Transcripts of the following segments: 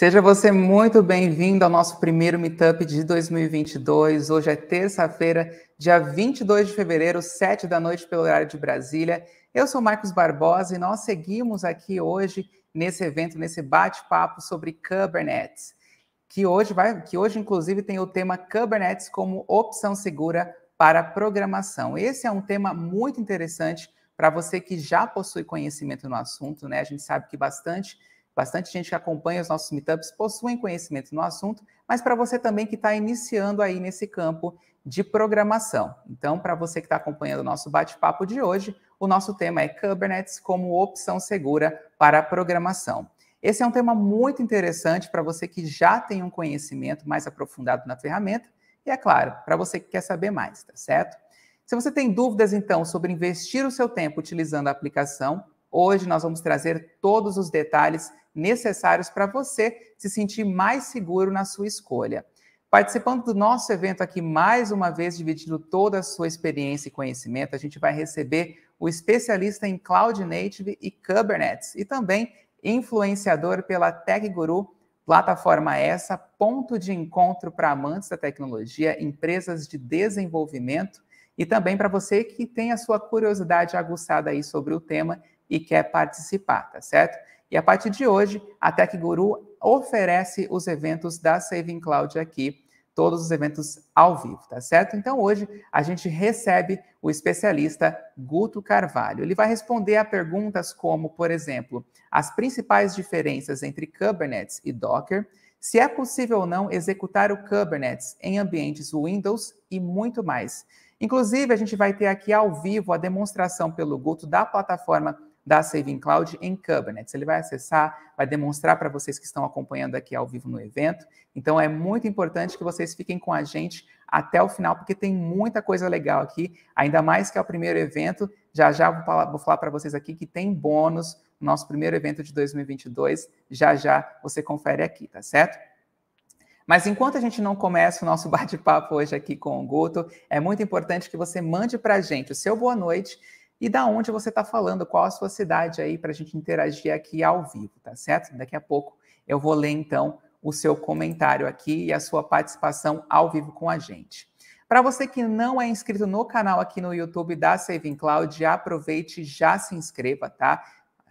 Seja você muito bem-vindo ao nosso primeiro Meetup de 2022. Hoje é terça-feira, dia 22 de fevereiro, 7 da noite, pelo horário de Brasília. Eu sou Marcos Barbosa e nós seguimos aqui hoje nesse evento, nesse bate-papo sobre Kubernetes, que hoje, inclusive, tem o tema Kubernetes como opção segura para programação. Esse é um tema muito interessante para você que já possui conhecimento no assunto, né? A gente sabe que bastante gente que acompanha os nossos meetups possuem conhecimento no assunto, mas para você também que está iniciando aí nesse campo de programação. Então, para você que está acompanhando o nosso bate-papo de hoje, o nosso tema é Kubernetes como opção segura para a programação. Esse é um tema muito interessante para você que já tem um conhecimento mais aprofundado na ferramenta e, é claro, para você que quer saber mais, tá certo? Se você tem dúvidas, então, sobre investir o seu tempo utilizando a aplicação, hoje nós vamos trazer todos os detalhes necessários para você se sentir mais seguro na sua escolha. Participando do nosso evento aqui, mais uma vez, dividindo toda a sua experiência e conhecimento, a gente vai receber o especialista em Cloud Native e Kubernetes e também influenciador pela TechGuru, plataforma essa, ponto de encontro para amantes da tecnologia, empresas de desenvolvimento e também para você que tem a sua curiosidade aguçada aí sobre o tema e quer participar, tá certo? E a partir de hoje, a TechGuru oferece os eventos da Saving Cloud aqui, todos os eventos ao vivo, tá certo? Então hoje a gente recebe o especialista Guto Carvalho. Ele vai responder a perguntas como, por exemplo, as principais diferenças entre Kubernetes e Docker, se é possível ou não executar o Kubernetes em ambientes Windows e muito mais. Inclusive, a gente vai ter aqui ao vivo a demonstração pelo Guto da plataforma da Saving Cloud em Kubernetes. Ele vai acessar, vai demonstrar para vocês que estão acompanhando aqui ao vivo no evento. Então, é muito importante que vocês fiquem com a gente até o final, porque tem muita coisa legal aqui, ainda mais que é o primeiro evento. Já vou falar para vocês aqui que tem bônus no nosso primeiro evento de 2022. Já você confere aqui, tá certo? Mas enquanto a gente não começa o nosso bate-papo hoje aqui com o Guto, é muito importante que você mande para a gente o seu boa noite e da onde você está falando, qual a sua cidade aí, para a gente interagir aqui ao vivo, tá certo? Daqui a pouco eu vou ler, então, o seu comentário aqui e a sua participação ao vivo com a gente. Para você que não é inscrito no canal aqui no YouTube da Saving Cloud, aproveite e já se inscreva, tá?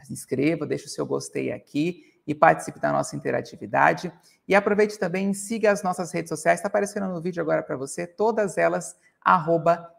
Se inscreva, deixe o seu gostei aqui e participe da nossa interatividade. E aproveite também e siga as nossas redes sociais, está aparecendo no vídeo agora para você, todas elas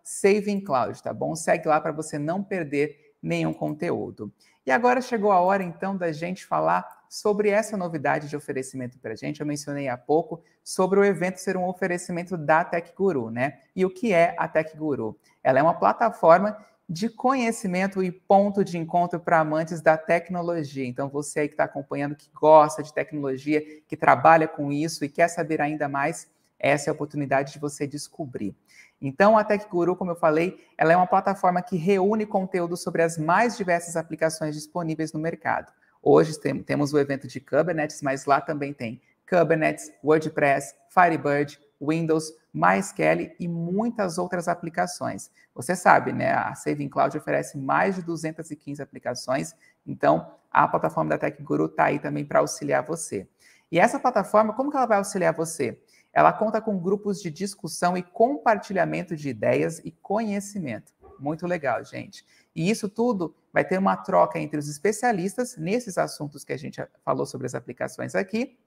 @SavingCloud, tá bom? Segue lá para você não perder nenhum conteúdo. E agora chegou a hora, então, da gente falar sobre essa novidade de oferecimento para a gente. Eu mencionei há pouco sobre o evento ser um oferecimento da TechGuru, né? E o que é a TechGuru? Ela é uma plataforma de conhecimento e ponto de encontro para amantes da tecnologia. Então, você aí que está acompanhando, que gosta de tecnologia, que trabalha com isso e quer saber ainda mais, essa é a oportunidade de você descobrir. Então, a TechGuru, como eu falei, ela é uma plataforma que reúne conteúdo sobre as mais diversas aplicações disponíveis no mercado. Hoje temos o evento de Kubernetes, mas lá também tem Kubernetes, WordPress, Firebird, Windows, MySQL e muitas outras aplicações. Você sabe, né? A Saving Cloud oferece mais de 215 aplicações, então a plataforma da TechGuru está aí também para auxiliar você. E essa plataforma, como que ela vai auxiliar você? Ela conta com grupos de discussão e compartilhamento de ideias e conhecimento. Muito legal, gente. E isso tudo vai ter uma troca entre os especialistas nesses assuntos que a gente falou sobre as aplicações aqui,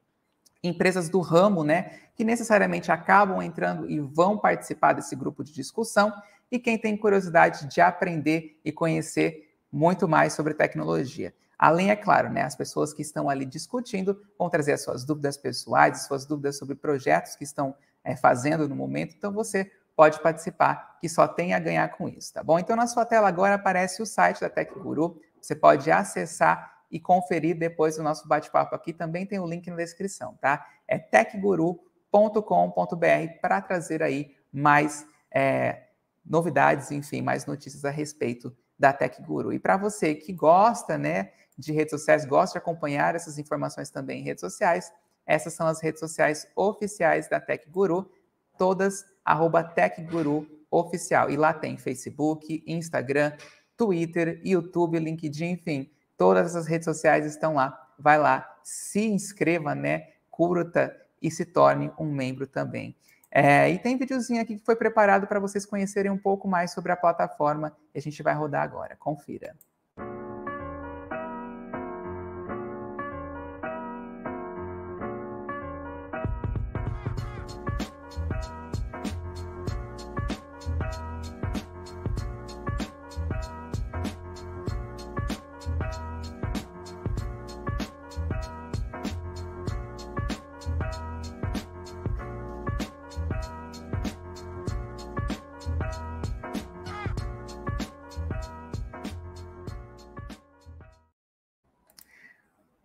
empresas do ramo, né, que necessariamente acabam entrando e vão participar desse grupo de discussão, e quem tem curiosidade de aprender e conhecer muito mais sobre tecnologia. Além, é claro, né, as pessoas que estão ali discutindo vão trazer as suas dúvidas pessoais, suas dúvidas sobre projetos que estão fazendo no momento, então você pode participar, que só tem a ganhar com isso, tá bom? Então, na sua tela agora aparece o site da TechGuru, você pode acessar e conferir depois do nosso bate-papo aqui, também tem o link na descrição, tá? É techguru.com.br para trazer aí mais novidades, enfim, mais notícias a respeito da TechGuru. E para você que gosta, né, de redes sociais, gosta de acompanhar essas informações também em redes sociais, essas são as redes sociais oficiais da TechGuru, todas @TechGuruOficial. E lá tem Facebook, Instagram, Twitter, YouTube, LinkedIn, enfim, todas as redes sociais estão lá. Vai lá, se inscreva, né? curta e se torne um membro também. E tem videozinho aqui que foi preparado para vocês conhecerem um pouco mais sobre a plataforma e a gente vai rodar agora. Confira.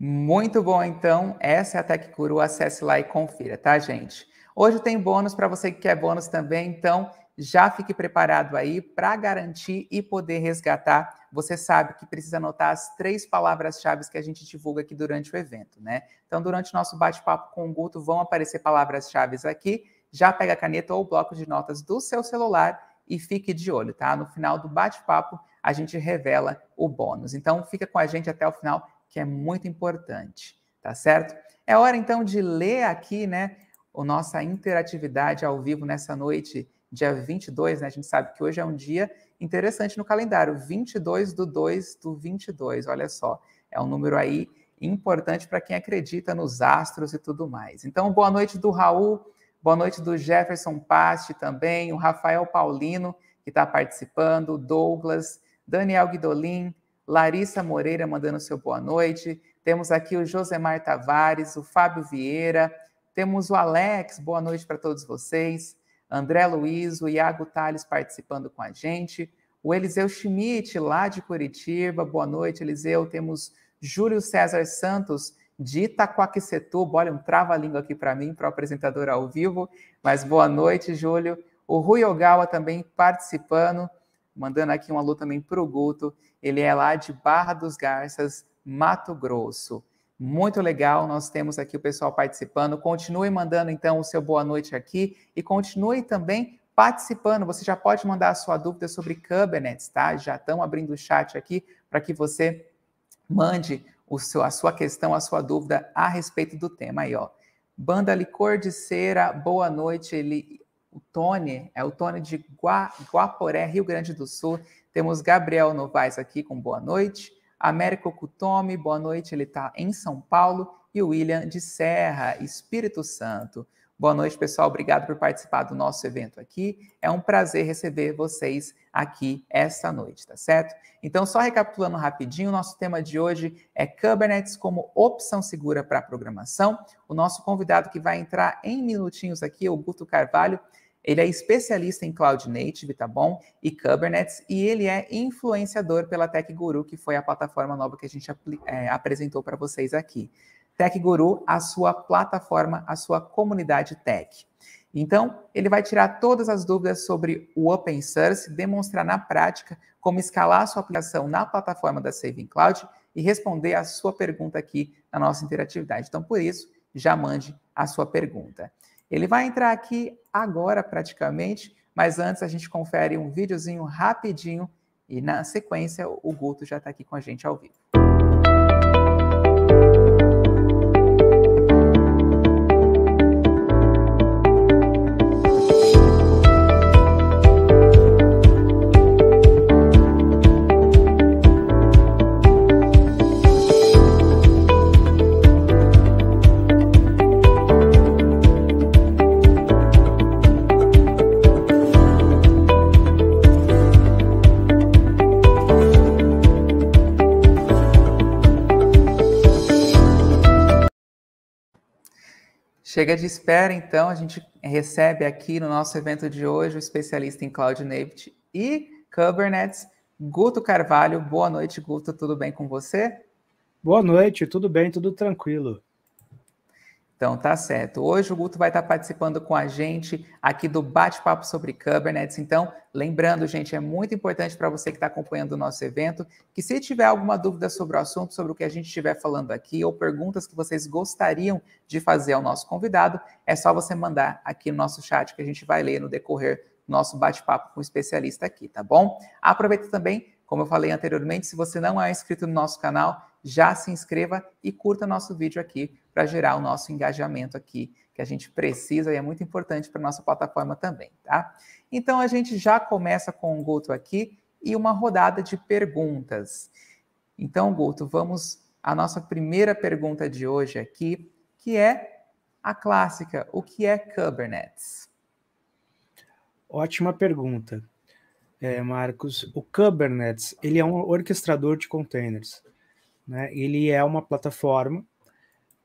Muito bom, então. Essa é a Tech Guru. Acesse lá e confira, tá, gente? Hoje tem bônus para você que quer bônus também, então já fique preparado aí para garantir e poder resgatar. Você sabe que precisa anotar as 3 palavras-chave que a gente divulga aqui durante o evento, né? Então, durante o nosso bate-papo com o Guto, vão aparecer palavras-chave aqui. Já pega a caneta ou o bloco de notas do seu celular e fique de olho, tá? No final do bate-papo, a gente revela o bônus. Então, fica com a gente até o final, que é muito importante, tá certo? É hora, então, de ler aqui, né, a nossa interatividade ao vivo nessa noite, dia 22, né? A gente sabe que hoje é um dia interessante no calendário, 22/2/22, olha só. É um número aí importante para quem acredita nos astros e tudo mais. Então, boa noite do Raul, boa noite do Jefferson Pasti também, o Rafael Paulino, que está participando, o Douglas, Daniel Guidolin, Larissa Moreira mandando seu boa noite. Temos aqui o Josemar Tavares, o Fábio Vieira. Temos o Alex, boa noite para todos vocês. André Luiz, o Iago Tales participando com a gente. O Eliseu Schmidt, lá de Curitiba. Boa noite, Eliseu. Temos Júlio César Santos, de Itaquaquecetuba. Olha, um trava-língua aqui para mim, para o apresentador ao vivo. Mas boa noite, Júlio. O Rui Ogawa também participando. Mandando aqui um alô também para o Guto. Ele é lá de Barra dos Garças, Mato Grosso. Muito legal, nós temos aqui o pessoal participando. Continue mandando, então, o seu boa noite aqui e continue também participando. Você já pode mandar a sua dúvida sobre Kubernetes, tá? Já estão abrindo o chat aqui para que você mande a sua questão, a sua dúvida a respeito do tema aí, ó. Banda Licor de Cera, boa noite. O Tony de Guaporé, Rio Grande do Sul. Temos Gabriel Novaes aqui com boa noite. Américo Kutomi, boa noite, ele está em São Paulo. E o William de Serra, Espírito Santo. Boa noite, pessoal. Obrigado por participar do nosso evento aqui. É um prazer receber vocês aqui esta noite, tá certo? Então, só recapitulando rapidinho, o nosso tema de hoje é Kubernetes como opção segura para a programação. O nosso convidado que vai entrar em minutinhos aqui é o Guto Carvalho. Ele é especialista em Cloud Native, tá bom? E Kubernetes, e ele é influenciador pela Tech Guru, que foi a plataforma nova que a gente apresentou para vocês aqui. Tech Guru, a sua plataforma, a sua comunidade tech. Então, ele vai tirar todas as dúvidas sobre o Open Source, demonstrar na prática como escalar a sua aplicação na plataforma da Saving Cloud e responder a sua pergunta aqui na nossa interatividade. Então, por isso, já mande a sua pergunta. Ele vai entrar aqui agora, praticamente, mas antes a gente confere um videozinho rapidinho e, na sequência, o Guto já está aqui com a gente ao vivo. Chega de espera, então, a gente recebe aqui no nosso evento de hoje o especialista em Cloud Native e Kubernetes, Guto Carvalho. Boa noite, Guto, tudo bem com você? Boa noite, tudo bem, tudo tranquilo. Então, tá certo. Hoje o Guto vai estar participando com a gente aqui do bate-papo sobre Kubernetes. Então, lembrando, gente, é muito importante para você que está acompanhando o nosso evento, que se tiver alguma dúvida sobre o assunto, sobre o que a gente estiver falando aqui, ou perguntas que vocês gostariam de fazer ao nosso convidado, é só você mandar aqui no nosso chat que a gente vai ler no decorrer do nosso bate-papo com o especialista aqui, tá bom? Aproveita também, como eu falei anteriormente, se você não é inscrito no nosso canal, já se inscreva e curta nosso vídeo aqui para gerar o nosso engajamento aqui, que a gente precisa e é muito importante para a nossa plataforma também, tá? Então a gente já começa com o Guto aqui e uma rodada de perguntas. Então, Guto, vamos à nossa primeira pergunta de hoje aqui, que é a clássica: o que é Kubernetes? Ótima pergunta, Marcos. O Kubernetes, ele é um orquestrador de containers, né? Ele é uma plataforma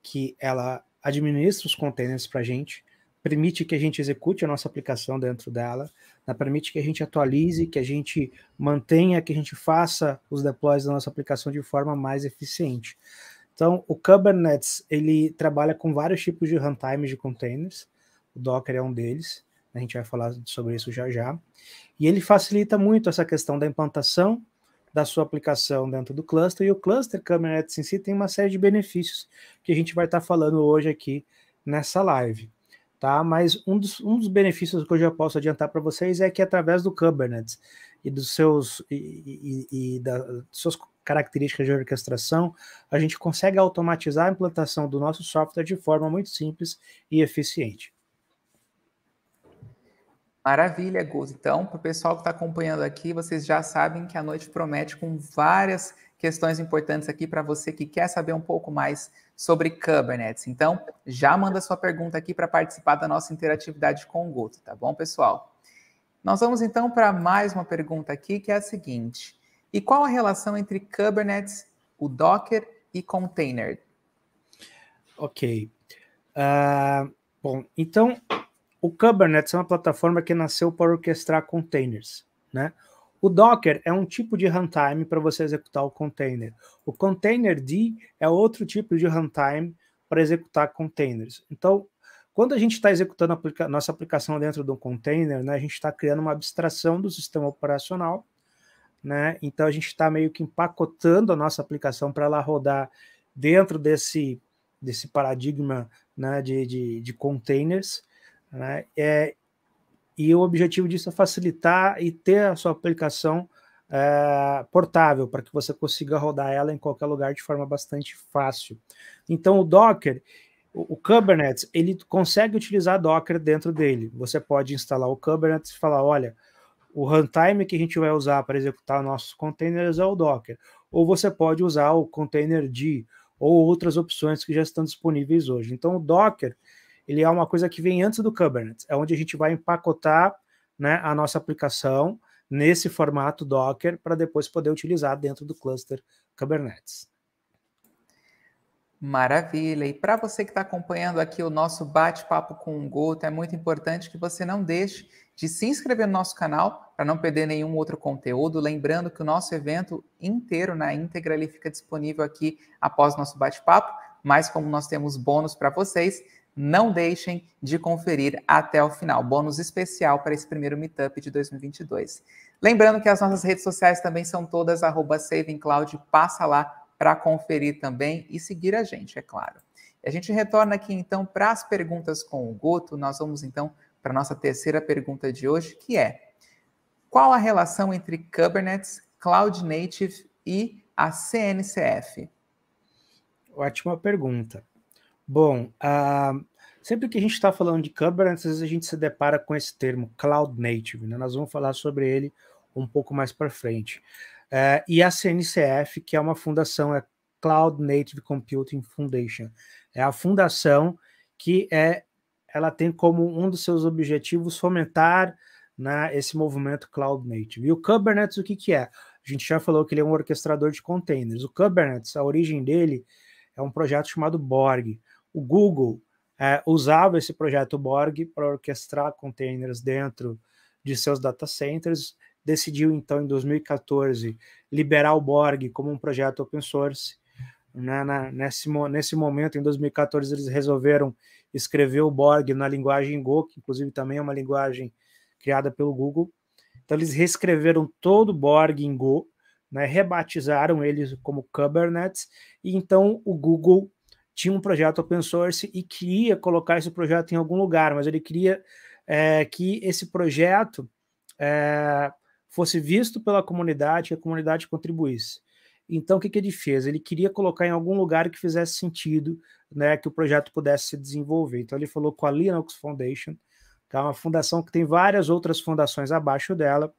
que ela administra os containers para a gente, permite que a gente execute a nossa aplicação dentro dela, permite que a gente atualize, que a gente mantenha, que a gente faça os deploys da nossa aplicação de forma mais eficiente. Então, o Kubernetes, ele trabalha com vários tipos de runtimes de containers, o Docker é um deles, a gente vai falar sobre isso já já, e ele facilita muito essa questão da implantação da sua aplicação dentro do cluster, e o cluster Kubernetes em si tem uma série de benefícios que a gente vai estar falando hoje aqui nessa live, tá? Mas um dos benefícios que eu já posso adiantar para vocês é que através do Kubernetes e das suas características de orquestração, a gente consegue automatizar a implantação do nosso software de forma muito simples e eficiente. Maravilha, Guto. Então, para o pessoal que está acompanhando aqui, vocês já sabem que a noite promete com várias questões importantes aqui para você que quer saber um pouco mais sobre Kubernetes. Então, já manda sua pergunta aqui para participar da nossa interatividade com o Guto, tá bom, pessoal? Nós vamos então para mais uma pergunta aqui, que é a seguinte: e qual a relação entre Kubernetes, o Docker e container? Ok. Bom, então, o Kubernetes é uma plataforma que nasceu para orquestrar containers, né? O Docker é um tipo de runtime para você executar o container. O Containerd é outro tipo de runtime para executar containers. Então, quando a gente está executando nossa aplicação dentro de um container, né, a gente está criando uma abstração do sistema operacional, né? Então a gente está meio que empacotando a nossa aplicação para ela rodar dentro desse paradigma, né, de containers, né? E o objetivo disso é facilitar e ter a sua aplicação portável, para que você consiga rodar ela em qualquer lugar de forma bastante fácil. Então o Docker, o Kubernetes, ele consegue utilizar Docker dentro dele. Você pode instalar o Kubernetes e falar, olha, o runtime que a gente vai usar para executar nossos containers é o Docker. Ou você pode usar o Containerd ou outras opções que já estão disponíveis hoje. Então o Docker, ele é uma coisa que vem antes do Kubernetes, é onde a gente vai empacotar, né, a nossa aplicação nesse formato Docker para depois poder utilizar dentro do cluster Kubernetes. Maravilha! E para você que está acompanhando aqui o nosso bate-papo com o Guto, é muito importante que você não deixe de se inscrever no nosso canal para não perder nenhum outro conteúdo. Lembrando que o nosso evento inteiro, na íntegra, ele fica disponível aqui após o nosso bate-papo, mas como nós temos bônus para vocês, não deixem de conferir até o final. Bônus especial para esse primeiro Meetup de 2022. Lembrando que as nossas redes sociais também são todas @savingcloud, passa lá para conferir também e seguir a gente, é claro. E a gente retorna aqui então para as perguntas com o Guto. Nós vamos então para a nossa terceira pergunta de hoje, que é: qual a relação entre Kubernetes, Cloud Native e a CNCF? Ótima pergunta. Bom, sempre que a gente está falando de Kubernetes, às vezes a gente se depara com esse termo Cloud Native, né? Nós vamos falar sobre ele um pouco mais para frente. E a CNCF, que é uma fundação, é Cloud Native Computing Foundation. É a fundação que ela tem como um dos seus objetivos fomentar, né, esse movimento Cloud Native. E o Kubernetes, o que é? A gente já falou que ele é um orquestrador de containers. O Kubernetes, a origem dele é um projeto chamado Borg. O Google usava esse projeto Borg para orquestrar containers dentro de seus data centers, decidiu então em 2014 liberar o Borg como um projeto open source. Nesse momento, em 2014, eles resolveram escrever o Borg na linguagem Go, que inclusive também é uma linguagem criada pelo Google. Então eles reescreveram todo o Borg em Go, né, rebatizaram eles como Kubernetes, e então o Google tinha um projeto open source e queria colocar esse projeto em algum lugar, mas ele queria que esse projeto fosse visto pela comunidade, que a comunidade contribuísse. Então, o que ele fez? Ele queria colocar em algum lugar que fizesse sentido, né, que o projeto pudesse se desenvolver. Então, ele falou com a Linux Foundation, que é uma fundação que tem várias outras fundações abaixo dela,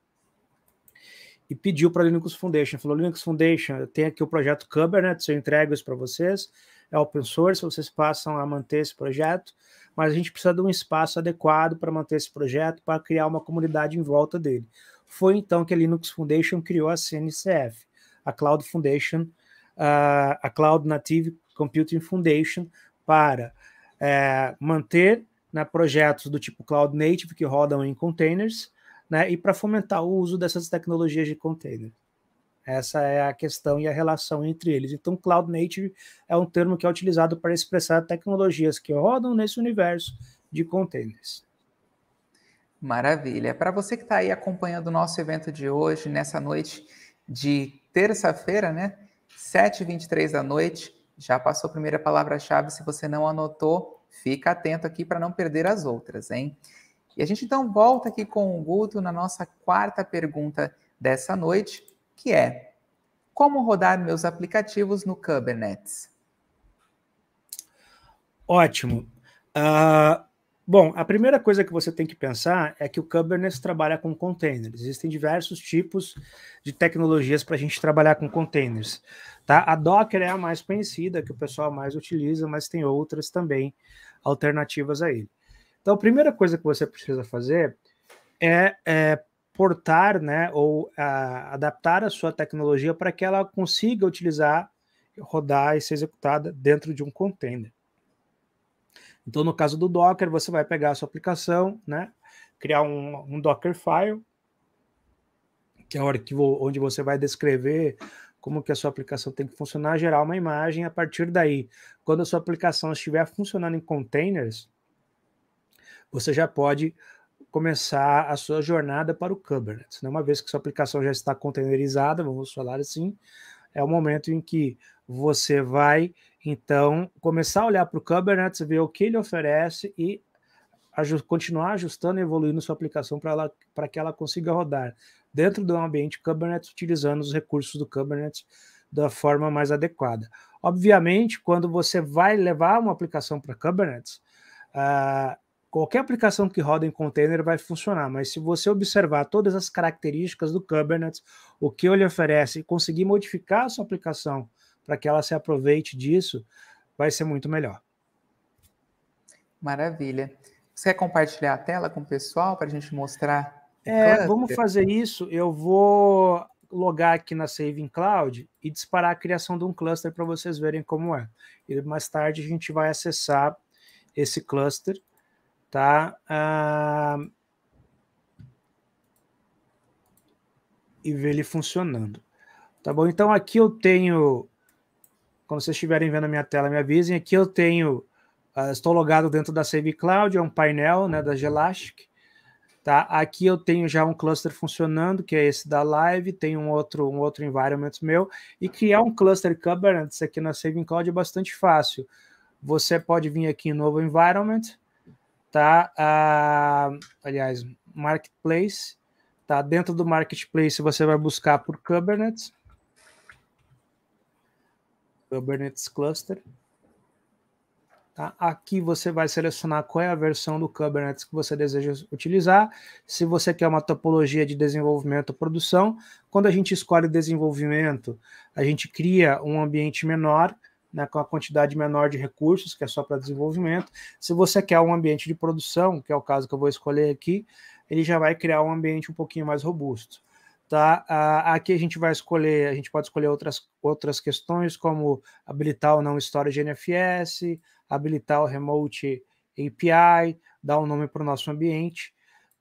e pediu para a Linux Foundation. Falou, Linux Foundation, tem aqui o projeto Kubernetes, eu entrego isso para vocês, é open source, vocês passam a manter esse projeto, mas a gente precisa de um espaço adequado para manter esse projeto, para criar uma comunidade em volta dele. Foi então que a Linux Foundation criou a CNCF, a Cloud Foundation, a Cloud Native Computing Foundation, para manter, né, projetos do tipo Cloud Native que rodam em containers, né, e para fomentar o uso dessas tecnologias de container. Essa é a questão e a relação entre eles. Então, Cloud Native é um termo que é utilizado para expressar tecnologias que rodam nesse universo de containers. Maravilha. Para você que está aí acompanhando o nosso evento de hoje, nessa noite de terça-feira, né? 7h23 da noite, já passou a primeira palavra-chave. Se você não anotou, fica atento aqui para não perder as outras, hein? E a gente então volta aqui com o Guto na nossa quarta pergunta dessa noite, que é: como rodar meus aplicativos no Kubernetes? Ótimo. Bom, a primeira coisa que você tem que pensar é que o Kubernetes trabalha com containers. Existem diversos tipos de tecnologias para a gente trabalhar com containers. Tá? A Docker é a mais conhecida, que o pessoal mais utiliza, mas tem outras também alternativas a ele. Então, a primeira coisa que você precisa fazer é portar, né, ou adaptar a sua tecnologia para que ela consiga utilizar, rodar e ser executada dentro de um container. Então, no caso do Docker, você vai pegar a sua aplicação, né, criar um Dockerfile, que é o arquivo onde você vai descrever como que a sua aplicação tem que funcionar, gerar uma imagem. A partir daí, quando a sua aplicação estiver funcionando em containers, você já pode começar a sua jornada para o Kubernetes. Uma vez que sua aplicação já está containerizada, vamos falar assim, é o momento em que você vai, então, começar a olhar para o Kubernetes, ver o que ele oferece e continuar ajustando e evoluindo sua aplicação para que ela consiga rodar dentro do ambiente Kubernetes, utilizando os recursos do Kubernetes da forma mais adequada. Obviamente, quando você vai levar uma aplicação para Kubernetes, qualquer aplicação que roda em container vai funcionar, mas se você observar todas as características do Kubernetes, o que ele oferece, e conseguir modificar a sua aplicação para que ela se aproveite disso, vai ser muito melhor. Maravilha. Você quer compartilhar a tela com o pessoal para a gente mostrar o cluster? Vamos fazer isso. Eu vou logar aqui na Saving Cloud e disparar a criação de um cluster para vocês verem como é. E mais tarde a gente vai acessar esse cluster, tá? E ver ele funcionando. Tá bom? Então aqui eu tenho, quando vocês estiverem vendo a minha tela, me avisem. Aqui eu tenho, estou logado dentro da Saving Cloud, é um painel, né, da Gelastic. Tá? Aqui eu tenho já um cluster funcionando, que é esse da Live, tem um outro environment meu, e criar um cluster Kubernetes aqui na Saving Cloud é bastante fácil. Você pode vir aqui em novo environment, tá? Aliás, Marketplace, tá? Dentro do Marketplace você vai buscar por Kubernetes Cluster. Tá? Aqui você vai selecionar qual é a versão do Kubernetes que você deseja utilizar. Se você quer uma topologia de desenvolvimento ou produção, quando a gente escolhe desenvolvimento, a gente cria um ambiente menor, né, com a quantidade menor de recursos, que é só para desenvolvimento. Se você quer um ambiente de produção, que é o caso que eu vou escolher aqui, ele já vai criar um ambiente um pouquinho mais robusto. Tá? Aqui a gente pode escolher outras questões, como habilitar ou não Storage NFS, habilitar o Remote API, dar um nome para o nosso ambiente,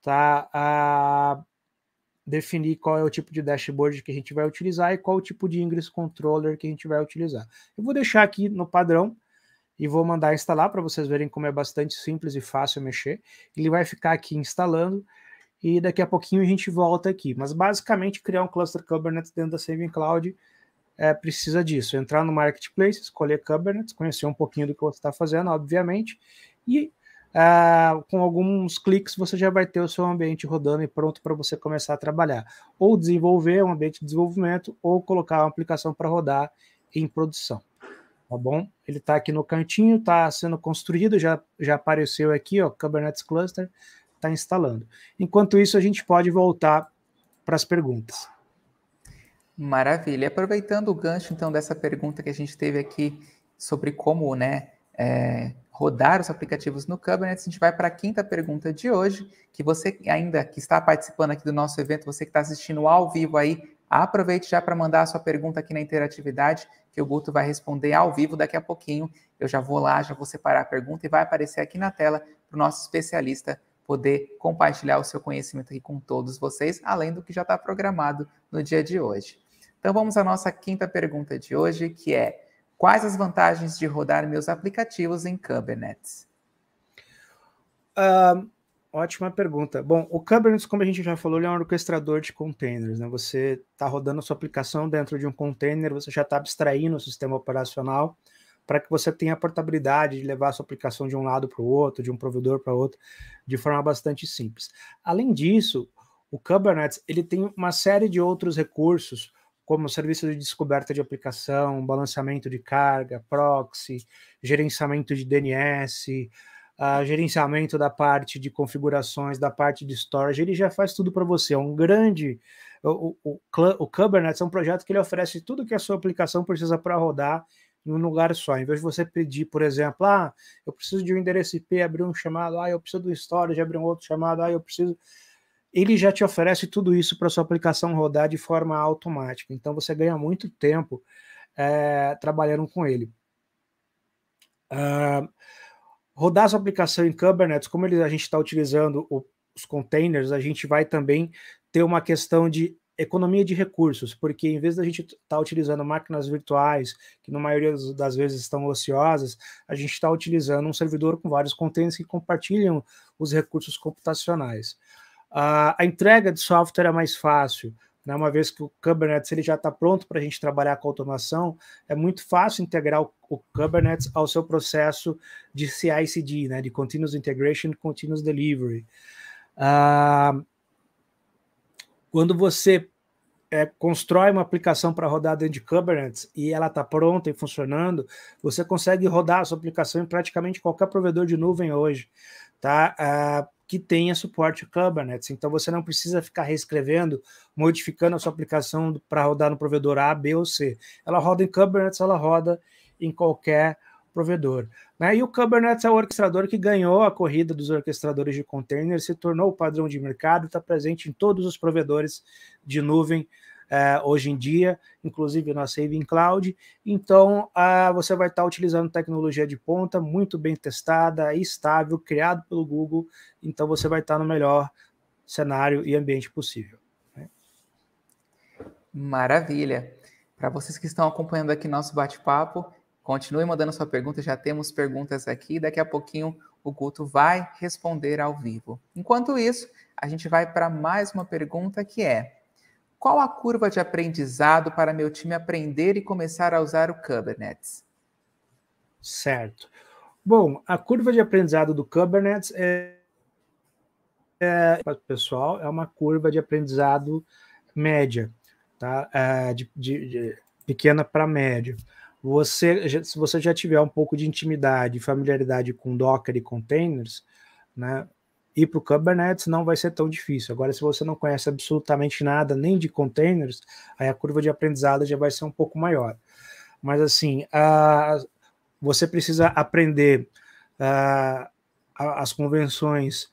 tá? Definir qual é o tipo de dashboard que a gente vai utilizar e qual o tipo de Ingress Controller que a gente vai utilizar. Eu vou deixar aqui no padrão e vou mandar instalar para vocês verem como é bastante simples e fácil mexer. Ele vai ficar aqui instalando e daqui a pouquinho a gente volta aqui. Mas basicamente criar um cluster Kubernetes dentro da Saving Cloud precisa disso, entrar no Marketplace, escolher Kubernetes, conhecer um pouquinho do que você está fazendo, obviamente, e com alguns cliques você já vai ter o seu ambiente rodando e pronto para você começar a trabalhar. Ou desenvolver um ambiente de desenvolvimento, ou colocar uma aplicação para rodar em produção. Tá bom? Ele está aqui no cantinho, está sendo construído, já apareceu aqui, ó, Kubernetes Cluster, está instalando. Enquanto isso, a gente pode voltar para as perguntas. Maravilha. Aproveitando o gancho, então, dessa pergunta que a gente teve aqui sobre como, né, rodar os aplicativos no Kubernetes, a gente vai para a quinta pergunta de hoje, que você ainda que está participando aqui do nosso evento, você que está assistindo ao vivo aí, aproveite já para mandar a sua pergunta aqui na interatividade, que o Guto vai responder ao vivo daqui a pouquinho. Eu já vou lá, já vou separar a pergunta e vai aparecer aqui na tela para o nosso especialista poder compartilhar o seu conhecimento aqui com todos vocês, além do que já está programado no dia de hoje. Então vamos à nossa quinta pergunta de hoje, que é: quais as vantagens de rodar meus aplicativos em Kubernetes? Ótima pergunta. Bom, o Kubernetes, como a gente já falou, ele é um orquestrador de containers, né? Você está rodando a sua aplicação dentro de um container, você já está abstraindo o sistema operacional para que você tenha a portabilidade de levar a sua aplicação de um lado para o outro, de um provedor para outro, de forma bastante simples. Além disso, o Kubernetes ele tem uma série de outros recursos, como serviço de descoberta de aplicação, balanceamento de carga, proxy, gerenciamento de DNS, gerenciamento da parte de configurações, da parte de storage, ele já faz tudo para você. É um grande... O Kubernetes é um projeto que ele oferece tudo que a sua aplicação precisa para rodar em um lugar só. Em vez de você pedir, por exemplo, eu preciso de um endereço IP, abrir um chamado, eu preciso do storage, abrir um outro chamado, eu preciso... Ele já te oferece tudo isso para sua aplicação rodar de forma automática. Então, você ganha muito tempo trabalhando com ele. Rodar sua aplicação em Kubernetes, como a gente está utilizando os containers, a gente vai também ter uma questão de economia de recursos, porque em vez da gente estar utilizando máquinas virtuais, que na maioria das vezes estão ociosas, a gente está utilizando um servidor com vários containers que compartilham os recursos computacionais. A entrega de software é mais fácil, né? Uma vez que o Kubernetes ele já está pronto para a gente trabalhar com automação, é muito fácil integrar o Kubernetes ao seu processo de CI/CD, né? De Continuous Integration, Continuous Delivery. Quando você constrói uma aplicação para rodar dentro de Kubernetes e ela está pronta e funcionando, você consegue rodar a sua aplicação em praticamente qualquer provedor de nuvem hoje, tá? Que tenha suporte a Kubernetes. Então você não precisa ficar reescrevendo, modificando a sua aplicação para rodar no provedor A, B ou C. Ela roda em Kubernetes, ela roda em qualquer provedor. Né? E o Kubernetes é o orquestrador que ganhou a corrida dos orquestradores de containers, se tornou o padrão de mercado, está presente em todos os provedores de nuvem hoje em dia, inclusive na Saving Cloud. Então, você vai estar utilizando tecnologia de ponta, muito bem testada, estável, criado pelo Google. Então, você vai estar no melhor cenário e ambiente possível. Né? Maravilha! Para vocês que estão acompanhando aqui nosso bate-papo, continue mandando sua pergunta, já temos perguntas aqui, daqui a pouquinho o Guto vai responder ao vivo. Enquanto isso, a gente vai para mais uma pergunta que é: qual a curva de aprendizado para meu time aprender e começar a usar o Kubernetes? Certo. Bom, a curva de aprendizado do Kubernetes pessoal, é uma curva de aprendizado média, tá? De pequena para média. Se você já tiver um pouco de intimidade e familiaridade com Docker e containers, né, ir para o Kubernetes não vai ser tão difícil. Agora, se você não conhece absolutamente nada, nem de containers, aí a curva de aprendizado já vai ser um pouco maior. Mas, assim, você precisa aprender as convenções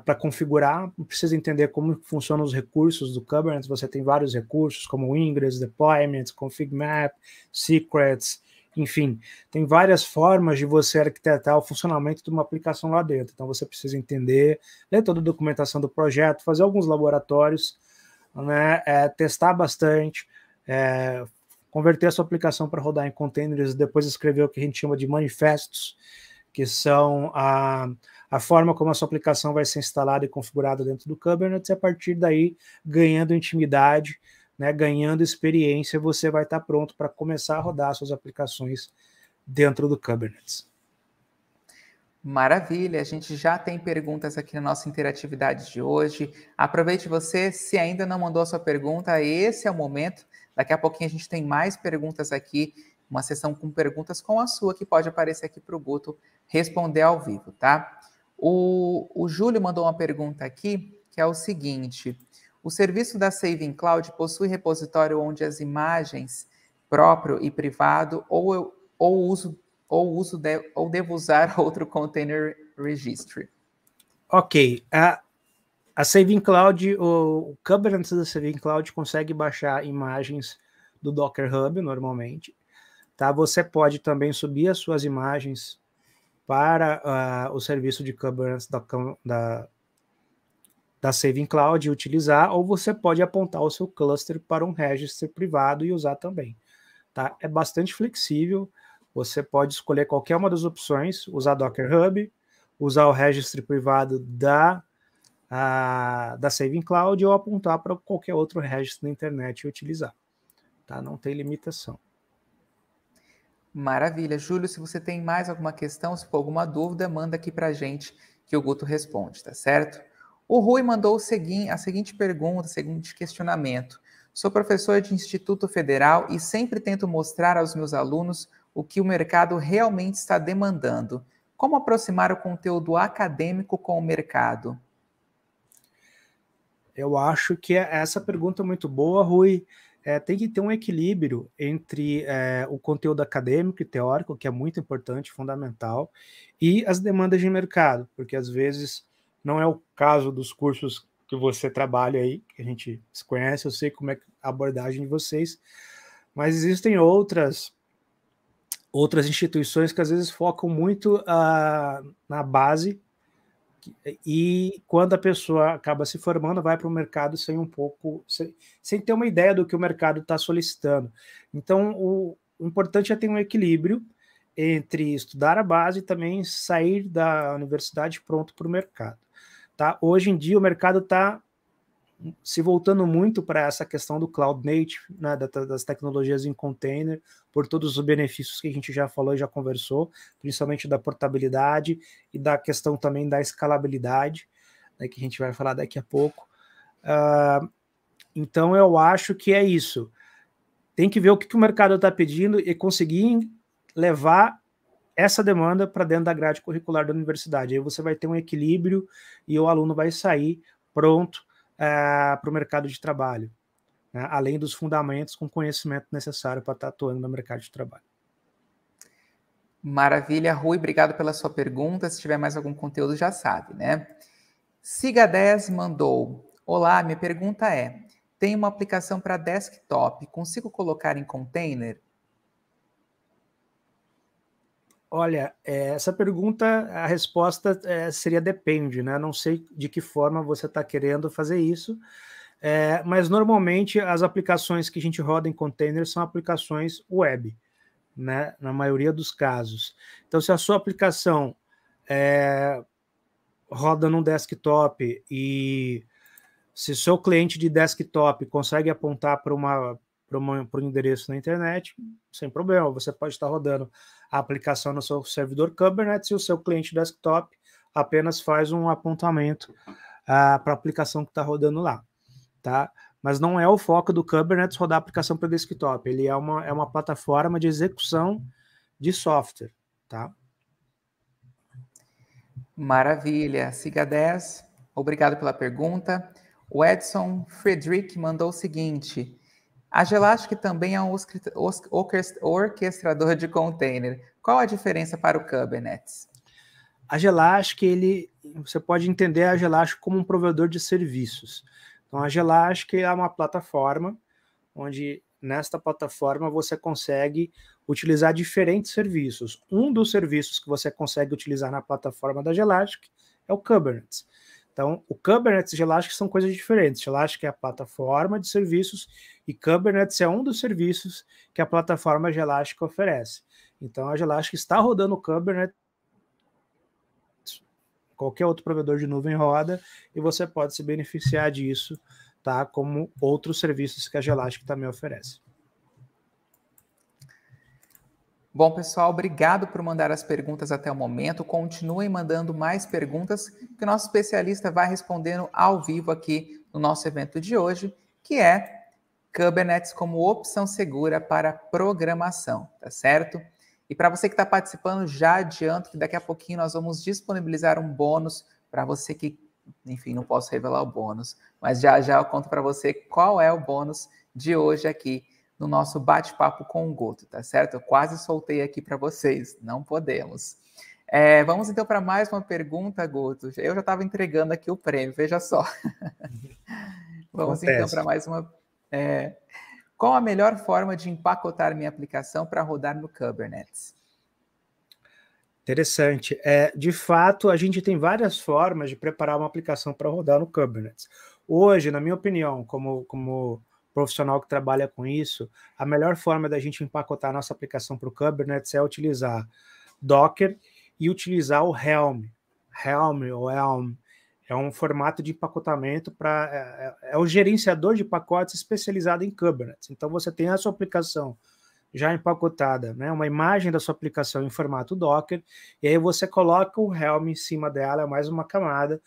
para configurar, precisa entender como funcionam os recursos do Kubernetes. Você tem vários recursos, como ingress, deployments, config map, secrets, enfim, tem várias formas de você arquitetar o funcionamento de uma aplicação lá dentro. Então, você precisa entender, ler toda a documentação do projeto, fazer alguns laboratórios, né, testar bastante, converter a sua aplicação para rodar em containers, depois escrever o que a gente chama de manifestos, que são a forma como a sua aplicação vai ser instalada e configurada dentro do Kubernetes, e a partir daí, ganhando intimidade, né, ganhando experiência, você vai estar pronto para começar a rodar suas aplicações dentro do Kubernetes. Maravilha, a gente já tem perguntas aqui na nossa interatividade de hoje. Aproveite você, se ainda não mandou a sua pergunta, esse é o momento. Daqui a pouquinho a gente tem mais perguntas aqui, uma sessão com perguntas com a sua, que pode aparecer aqui para o Guto responder ao vivo, tá? O Júlio mandou uma pergunta aqui, que é o seguinte: o serviço da Saving Cloud possui repositório onde as imagens próprio e privado ou devo usar outro container registry? Ok, a Saving Cloud, o Kubernetes da Saving Cloud consegue baixar imagens do Docker Hub normalmente, tá? Você pode também subir as suas imagens para o serviço de Kubernetes da Saving Cloud e utilizar, ou você pode apontar o seu cluster para um registry privado e usar também, tá? É bastante flexível, você pode escolher qualquer uma das opções, usar Docker Hub, usar o registry privado da Saving Cloud ou apontar para qualquer outro registro na internet e utilizar, tá? Não tem limitação. Maravilha. Júlio, se você tem mais alguma questão, se for alguma dúvida, manda aqui para a gente que o Guto responde, tá certo? O Rui mandou a seguinte pergunta, o seguinte questionamento. Sou professor de Instituto Federal e sempre tento mostrar aos meus alunos o que o mercado realmente está demandando. Como aproximar o conteúdo acadêmico com o mercado? Eu acho que essa pergunta é muito boa, Rui. Tem que ter um equilíbrio entre o conteúdo acadêmico e teórico, que é muito importante, fundamental, e as demandas de mercado, porque às vezes não é o caso dos cursos que você trabalha aí, que a gente se conhece, eu sei como é a abordagem de vocês, mas existem outras instituições que às vezes focam muito na base, e quando a pessoa acaba se formando, vai para o mercado sem ter uma ideia do que o mercado está solicitando. Então, o importante é ter um equilíbrio entre estudar a base e também sair da universidade pronto para o mercado. Tá? Hoje em dia, o mercado está se voltando muito para essa questão do cloud native, né, das tecnologias em container, por todos os benefícios que a gente já falou e já conversou, principalmente da portabilidade e da questão também da escalabilidade, né, que a gente vai falar daqui a pouco. Então, eu acho que é isso. Tem que ver o que o mercado está pedindo e conseguir levar essa demanda para dentro da grade curricular da universidade. Aí você vai ter um equilíbrio e o aluno vai sair pronto para o mercado de trabalho, né? Além dos fundamentos com conhecimento necessário para estar atuando no mercado de trabalho. Maravilha, Rui, obrigado pela sua pergunta. Se tiver mais algum conteúdo, já sabe, né? Siga10 mandou: olá, minha pergunta é: tem uma aplicação para desktop, consigo colocar em container? Olha, essa pergunta, a resposta seria depende, né? Não sei de que forma você está querendo fazer isso, mas normalmente as aplicações que a gente roda em container são aplicações web, né? Na maioria dos casos. Então, se a sua aplicação roda num desktop e se o seu cliente de desktop consegue apontar para um endereço na internet, sem problema, você pode estar rodando a aplicação no seu servidor Kubernetes e o seu cliente desktop apenas faz um apontamento para a aplicação que está rodando lá, tá? Mas não é o foco do Kubernetes rodar a aplicação para desktop, ele é uma plataforma de execução de software, tá? Maravilha. Siga10, obrigado pela pergunta. O Edson Friedrich mandou o seguinte: a Gelastic também é um orquestrador de container. Qual a diferença para o Kubernetes? A Gelastic, você pode entender a Gelastic como um provedor de serviços. Então, a Gelastic é uma plataforma onde, nesta plataforma, você consegue utilizar diferentes serviços. Um dos serviços que você consegue utilizar na plataforma da Gelastic é o Kubernetes. Então, o Kubernetes e Gelastic são coisas diferentes. Gelastic é a plataforma de serviços e Kubernetes é um dos serviços que a plataforma Gelastic oferece. Então, a Gelastic está rodando o Kubernetes, qualquer outro provedor de nuvem roda, e você pode se beneficiar disso, tá? Como outros serviços que a Gelastic também oferece. Bom, pessoal, obrigado por mandar as perguntas até o momento. Continuem mandando mais perguntas que o nosso especialista vai respondendo ao vivo aqui no nosso evento de hoje, que é Kubernetes como opção segura para programação, tá certo? E para você que está participando, já adianto que daqui a pouquinho nós vamos disponibilizar um bônus para você que, enfim, não posso revelar o bônus, mas já já eu conto para você qual é o bônus de hoje aqui no nosso bate-papo com o Guto, tá certo? Eu quase soltei aqui para vocês, não podemos. Vamos então para mais uma pergunta, Guto. Eu já estava entregando aqui o prêmio, veja só. Vamos então para mais uma. Qual a melhor forma de empacotar minha aplicação para rodar no Kubernetes? Interessante. De fato, a gente tem várias formas de preparar uma aplicação para rodar no Kubernetes. Hoje, na minha opinião, como profissional que trabalha com isso, a melhor forma da gente empacotar a nossa aplicação para o Kubernetes é utilizar Docker e utilizar o Helm. Helm é um formato de empacotamento para... É o gerenciador de pacotes especializado em Kubernetes. Então, você tem a sua aplicação já empacotada, né? Uma imagem da sua aplicação em formato Docker, e aí você coloca o Helm em cima dela, mais uma camada,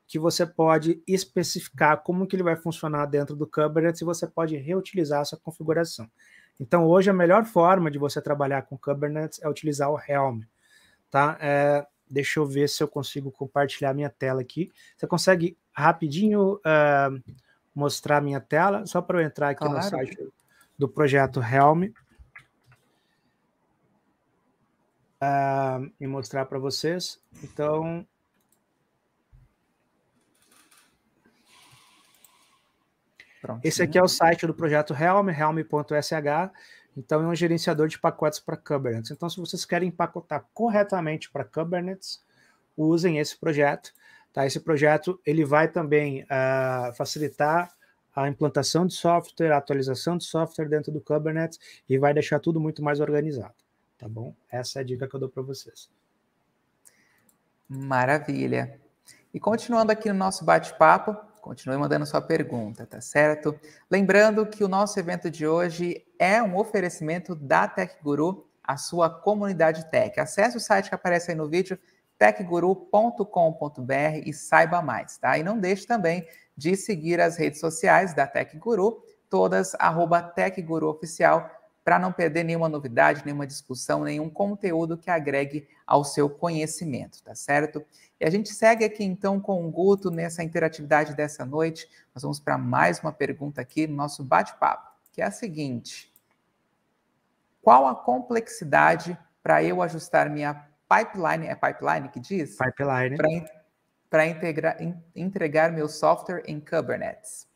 que você pode especificar como que ele vai funcionar dentro do Kubernetes e você pode reutilizar essa configuração. Então, hoje, a melhor forma de você trabalhar com Kubernetes é utilizar o Helm, tá? Deixa eu ver se eu consigo compartilhar minha tela aqui. Você consegue rapidinho mostrar a minha tela? Só para eu entrar aqui no site do projeto Helm e mostrar para vocês. Então... Pronto. Esse aqui é o site do projeto Helm, helm.sh. Então, é um gerenciador de pacotes para Kubernetes. Então, se vocês querem empacotar corretamente para Kubernetes, usem esse projeto. Tá? Esse projeto ele vai também facilitar a implantação de software, a atualização de software dentro do Kubernetes e vai deixar tudo muito mais organizado. Tá bom? Essa é a dica que eu dou para vocês. Maravilha. E continuando aqui no nosso bate-papo, continue mandando sua pergunta, tá certo? Lembrando que o nosso evento de hoje é um oferecimento da TechGuru, a sua comunidade tech. Acesse o site que aparece aí no vídeo, techguru.com.br e saiba mais, tá? E não deixe também de seguir as redes sociais da TechGuru, todas @TechGuruOficial, para não perder nenhuma novidade, nenhuma discussão, nenhum conteúdo que agregue ao seu conhecimento, tá certo? E a gente segue aqui então com o Guto nessa interatividade dessa noite. Nós vamos para mais uma pergunta aqui no nosso bate-papo, que é a seguinte: qual a complexidade para eu ajustar minha pipeline, é pipeline que diz? Pipeline. Para entregar meu software em Kubernetes.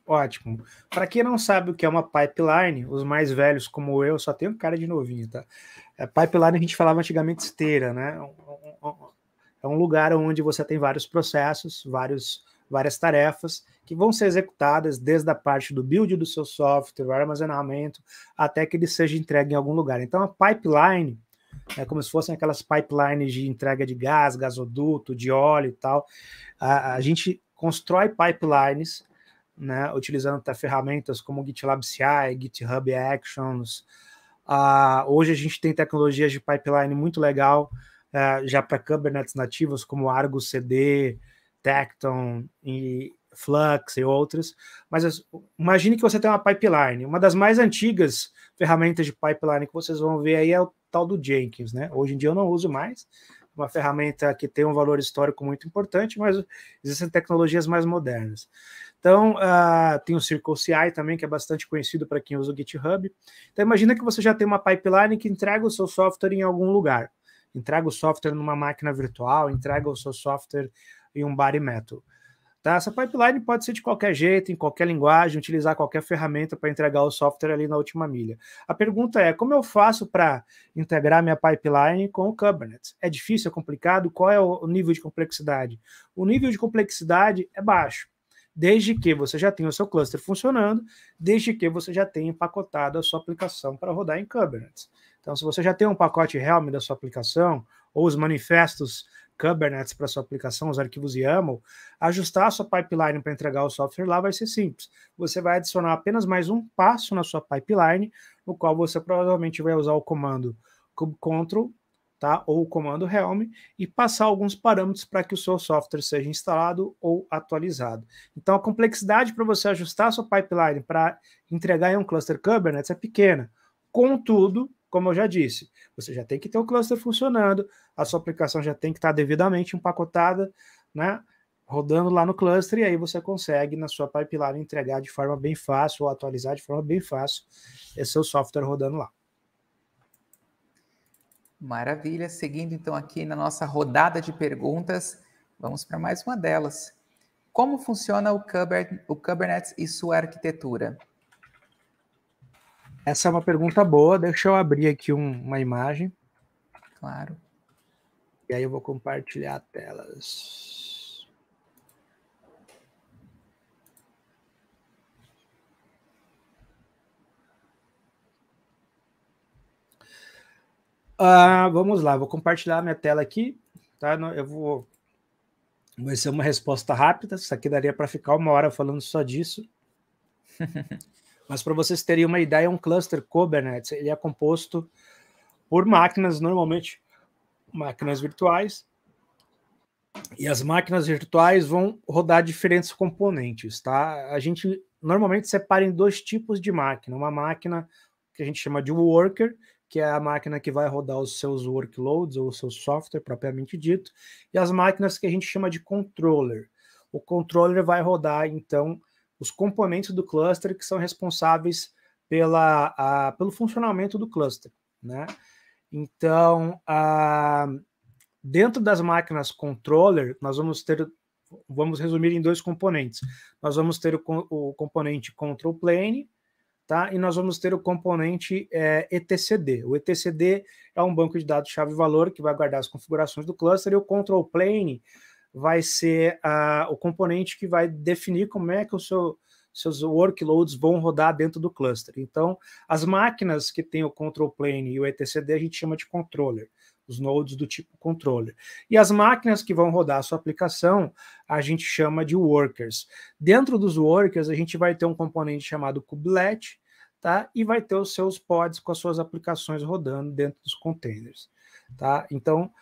Ótimo. Para quem não sabe o que é uma pipeline, os mais velhos como eu, só tenho cara de novinho, tá? Pipeline a gente falava antigamente esteira, né? É um lugar onde você tem vários processos, várias tarefas que vão ser executadas desde a parte do build do seu software, o armazenamento, até que ele seja entregue em algum lugar. Então, a pipeline é como se fossem aquelas pipelines de entrega de gás, gasoduto, de óleo e tal. A gente constrói pipelines, né, utilizando até ferramentas como GitLab CI, GitHub Actions. Hoje a gente tem tecnologias de pipeline muito legal, já para Kubernetes nativos, como Argo CD, Tecton e Flux e outras. Mas imagine que você tem uma pipeline. Uma das mais antigas ferramentas de pipeline que vocês vão ver aí é o tal do Jenkins, né? Hoje em dia eu não uso mais, uma ferramenta que tem um valor histórico muito importante, mas existem tecnologias mais modernas. Então, tem o CircleCI também, que é bastante conhecido para quem usa o GitHub. Então, imagina que você já tem uma pipeline que entrega o seu software em algum lugar. Entrega o software numa máquina virtual, entrega o seu software em um bare metal. Tá? Essa pipeline pode ser de qualquer jeito, em qualquer linguagem, utilizar qualquer ferramenta para entregar o software ali na última milha. A pergunta é, como eu faço para integrar minha pipeline com o Kubernetes? É difícil, é complicado? Qual é o nível de complexidade? O nível de complexidade é baixo, desde que você já tenha o seu cluster funcionando, desde que você já tenha empacotado a sua aplicação para rodar em Kubernetes. Então, se você já tem um pacote Helm da sua aplicação, ou os manifestos Kubernetes para sua aplicação, os arquivos YAML, ajustar a sua pipeline para entregar o software lá vai ser simples. Você vai adicionar apenas mais um passo na sua pipeline, no qual você provavelmente vai usar o comando kubectl, tá? Ou o comando helm, e passar alguns parâmetros para que o seu software seja instalado ou atualizado. Então, a complexidade para você ajustar a sua pipeline para entregar em um cluster Kubernetes é pequena. Contudo, como eu já disse, você já tem que ter o cluster funcionando, a sua aplicação já tem que estar devidamente empacotada, né? Rodando lá no cluster, e aí você consegue, na sua pipeline, entregar de forma bem fácil ou atualizar de forma bem fácil esse seu software rodando lá. Maravilha. Seguindo então aqui na nossa rodada de perguntas, vamos para mais uma delas. Como funciona o Kubernetes e sua arquitetura? Essa é uma pergunta boa. Deixa eu abrir aqui uma imagem. Claro. E aí eu vou compartilhar telas. Vamos lá, vou compartilhar minha tela aqui, tá? Vai ser uma resposta rápida, isso aqui daria para ficar 1 hora falando só disso. Mas para vocês terem uma ideia, um cluster Kubernetes, ele é composto por máquinas, normalmente máquinas virtuais, e as máquinas virtuais vão rodar diferentes componentes, tá? A gente normalmente separa em 2 tipos de máquina, uma máquina que a gente chama de worker, que é a máquina que vai rodar os seus workloads ou o seu software propriamente dito, e as máquinas que a gente chama de controller. O controller vai rodar, então, os componentes do cluster que são responsáveis pelo funcionamento do cluster, né? Então, dentro das máquinas controller, nós vamos resumir em 2 componentes. Nós vamos ter o componente control plane, tá? E nós vamos ter o componente etcd. O etcd é um banco de dados chave-valor que vai guardar as configurações do cluster, e o control plane vai ser o componente que vai definir como é que seus workloads vão rodar dentro do cluster. Então, as máquinas que têm o control plane e o etcd a gente chama de controller, os nodes do tipo controller. E as máquinas que vão rodar a sua aplicação, a gente chama de workers. Dentro dos workers, a gente vai ter um componente chamado kubelet, tá? E vai ter os seus pods com as suas aplicações rodando dentro dos containers, tá? Então,